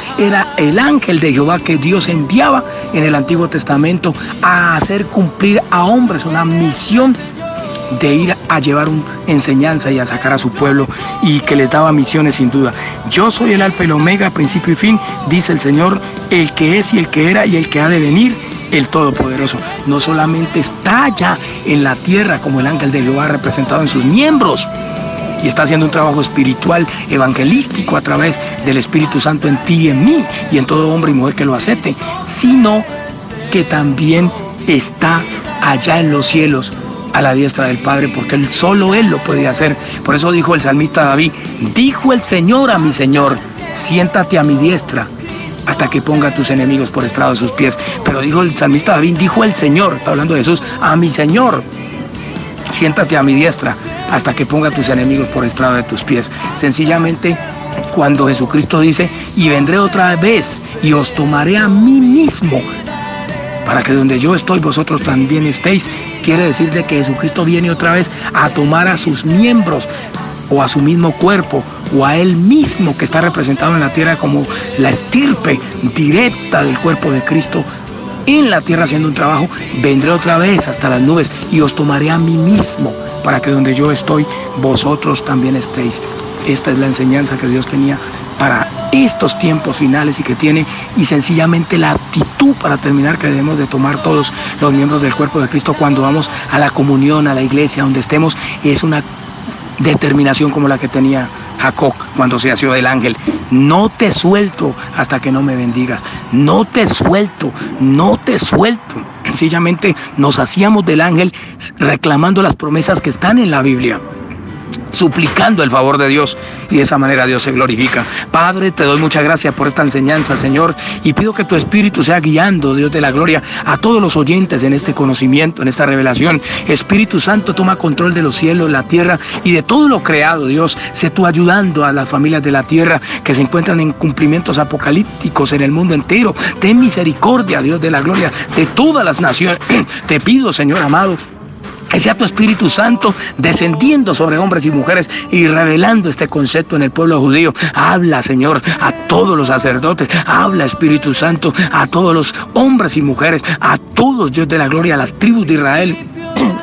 el ángel de Jehová que Dios enviaba en el Antiguo Testamento a hacer cumplir a hombres una misión de ir a llevar una enseñanza y a sacar a su pueblo, y que les daba misiones sin duda. Yo soy el alfa y el omega, principio y fin, dice el Señor, el que es y el que era y el que ha de venir, el Todopoderoso. No solamente está allá en la tierra como el ángel de Jehová representado en sus miembros, y está haciendo un trabajo espiritual, evangelístico a través del Espíritu Santo en ti y en mí y en todo hombre y mujer que lo acepte, sino que también está allá en los cielos a la diestra del Padre, porque solo Él lo puede hacer. Por eso dijo el salmista David: dijo el Señor a mi Señor, siéntate a mi diestra hasta que ponga a tus enemigos por estrado de sus pies. Pero dijo el salmista David, dijo el Señor, está hablando de Jesús, a mi Señor, siéntate a mi diestra hasta que ponga a tus enemigos por estrado de tus pies. Sencillamente, cuando Jesucristo dice: y vendré otra vez y os tomaré a mí mismo, para que donde yo estoy vosotros también estéis, quiere decir de que Jesucristo viene otra vez a tomar a sus miembros, o a su mismo cuerpo, o a Él mismo, que está representado en la tierra como la estirpe directa del cuerpo de Cristo en la tierra haciendo un trabajo. Vendré otra vez hasta las nubes y os tomaré a mí mismo, para que donde yo estoy vosotros también estéis. Esta es la enseñanza que Dios tenía para estos tiempos finales y que tiene, y sencillamente la actitud para terminar que debemos de tomar todos los miembros del cuerpo de Cristo cuando vamos a la comunión, a la iglesia, donde estemos, es una determinación como la que tenía Jacob cuando se asió del ángel: no te suelto hasta que no me bendigas, no te suelto, no te suelto. Sencillamente nos hacíamos del ángel reclamando las promesas que están en la Biblia, suplicando el favor de Dios, y de esa manera Dios se glorifica. Padre, te doy muchas gracias por esta enseñanza, Señor, y pido que tu Espíritu sea guiando, Dios de la gloria, a todos los oyentes en este conocimiento, en esta revelación. Espíritu Santo, toma control de los cielos, la tierra y de todo lo creado, Dios. Sé tú ayudando a las familias de la tierra que se encuentran en cumplimientos apocalípticos en el mundo entero. Ten misericordia, Dios de la gloria, de todas las naciones. Te pido, Señor amado, que sea tu Espíritu Santo descendiendo sobre hombres y mujeres y revelando este concepto en el pueblo judío. Habla, Señor, a todos los sacerdotes. Habla, Espíritu Santo, a todos los hombres y mujeres, a todos, Dios de la gloria, a las tribus de Israel.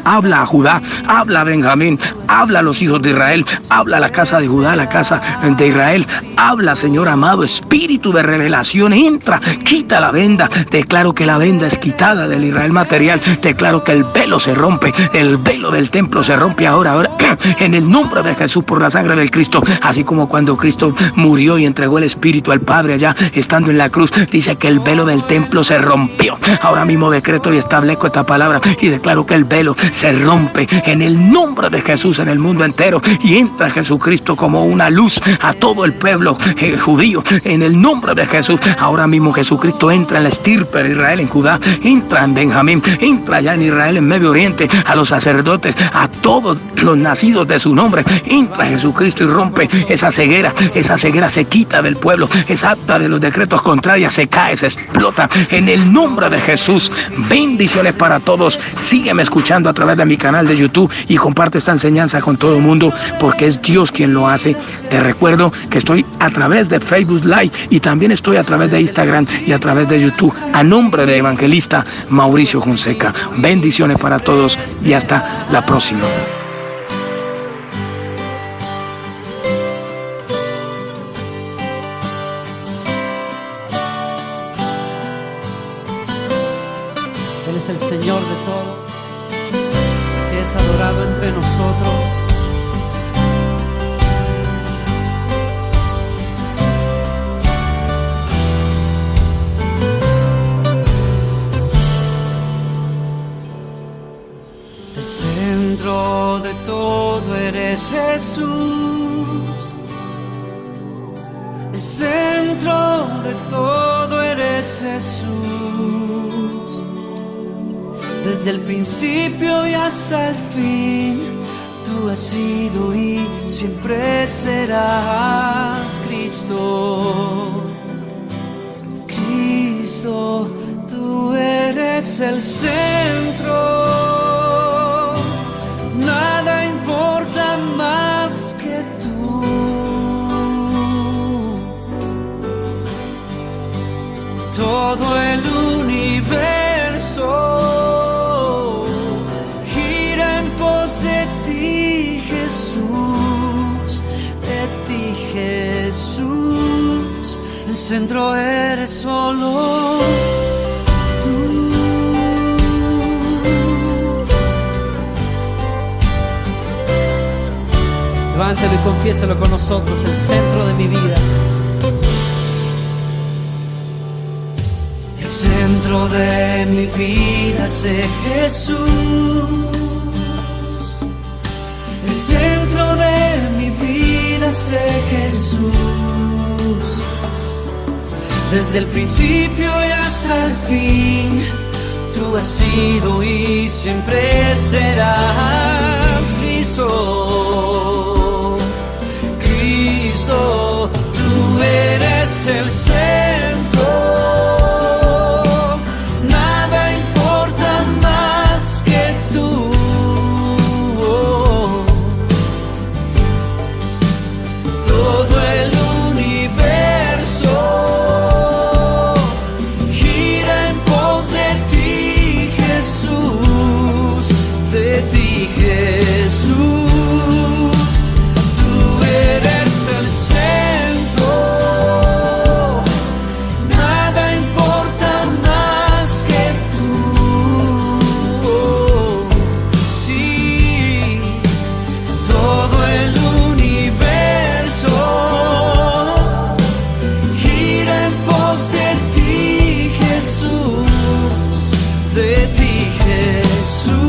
Habla a Judá, habla a Benjamín, habla a los hijos de Israel, habla a la casa de Judá, a la casa de Israel. Habla, Señor amado, Espíritu de revelación, entra, quita la venda. Declaro que la venda es quitada del Israel material. Declaro que el velo se rompe, el velo del templo se rompe ahora, en el nombre de Jesús, por la sangre del Cristo. Así como cuando Cristo murió y entregó el Espíritu al Padre allá, estando en la cruz, dice que el velo del templo se rompió. Ahora mismo decreto y establezco esta palabra y declaro que el velo se rompe en el nombre de Jesús en el mundo entero, y entra Jesucristo como una luz a todo el pueblo judío en el nombre de Jesús. Ahora mismo Jesucristo entra en la estirpe de Israel, en Judá, entra en Benjamín, entra allá en Israel, en Medio Oriente, a los sacerdotes, a todos los nacidos de su nombre. Entra Jesucristo y rompe esa ceguera se quita del pueblo, esa acta de los decretos contrarios se cae, se explota en el nombre de Jesús. Bendiciones para todos. Sígueme escuchando a través de mi canal de YouTube y comparte esta enseñanza con todo el mundo, porque es Dios quien lo hace. Te recuerdo que estoy a través de Facebook Live y también estoy a través de Instagram y a través de YouTube a nombre de Evangelista Mauricio Fonseca. Bendiciones para todos y hasta la próxima. Él es el Señor de todo, que es adorado entre nosotros. El centro de todo eres Jesús. El centro de todo eres Jesús. Desde el principio y hasta el fin, tú has sido y siempre serás Cristo. Cristo, tú eres el centro. Nada importa más que tú. Todo el universo Jesús, el centro eres solo tú. Levántalo y confiésalo con nosotros, el centro de mi vida. El centro de mi vida es Jesús. El centro de mi vida es Jesús. Desde el principio y hasta el fin, tú has sido y siempre serás Cristo. Cristo, tú eres el centro. Nada importa más que tú. Todo el universo gira en pos de ti, Jesús, de ti, Jesús. Tú eres el centro. Nada importa más que tú. Sí, todo el universo gira en pos de ti, Jesús, de ti, Jesús.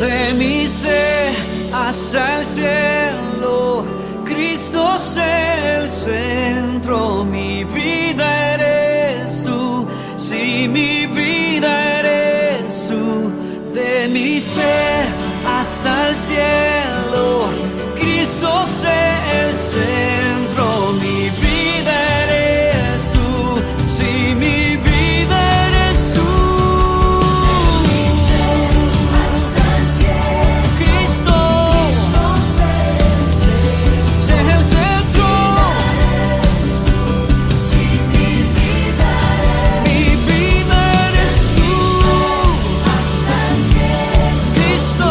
De mi ser hasta el cielo, Cristo es el centro. Mi vida eres tú, sí, mi vida eres tú. De mi ser hasta el cielo, Cristo es el centro. Mi vida eres tú, sí, mi vida eres tú. Cristo es el centro. Mi vida eres tú. Cristo,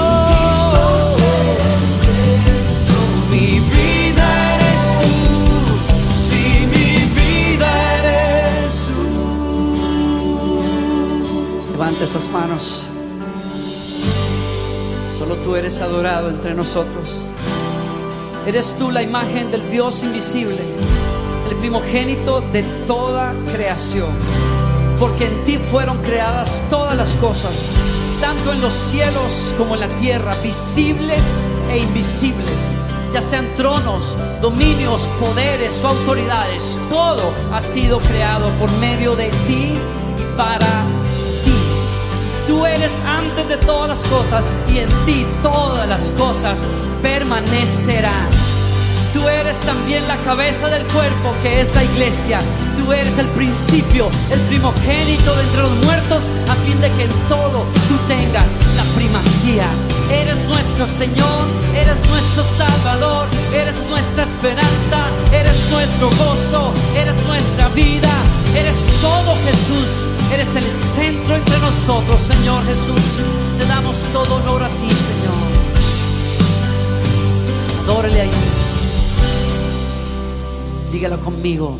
mi vida eres tú. Sí, mi vida eres tú. Levanta esas manos. Solo tú eres adorado entre nosotros. Eres tú la imagen del Dios invisible, el primogénito de toda creación. Porque en ti fueron creadas todas las cosas, tanto en los cielos como en la tierra, visibles e invisibles, ya sean tronos, dominios, poderes o autoridades. Todo ha sido creado por medio de ti y para ti. Tú eres antes de todas las cosas y en ti todas las cosas permanecerán. Tú eres también la cabeza del cuerpo, que es la iglesia. Tú eres el principio, el primogénito de entre los muertos, a fin de que en todo tú tengas la primacía. Eres nuestro Señor, eres nuestro Salvador, eres nuestra esperanza, eres nuestro gozo, eres nuestra vida, eres todo, Jesús. Eres el centro entre nosotros, Señor Jesús. Te damos todo honor a ti, Señor. Adórale ahí. Dígalo conmigo.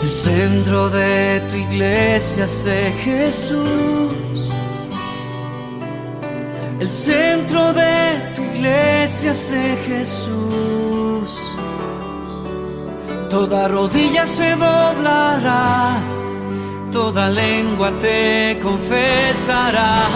El centro de tu iglesia es Jesús. El centro de tu iglesia es Jesús. Toda rodilla se doblará, toda lengua te confesará.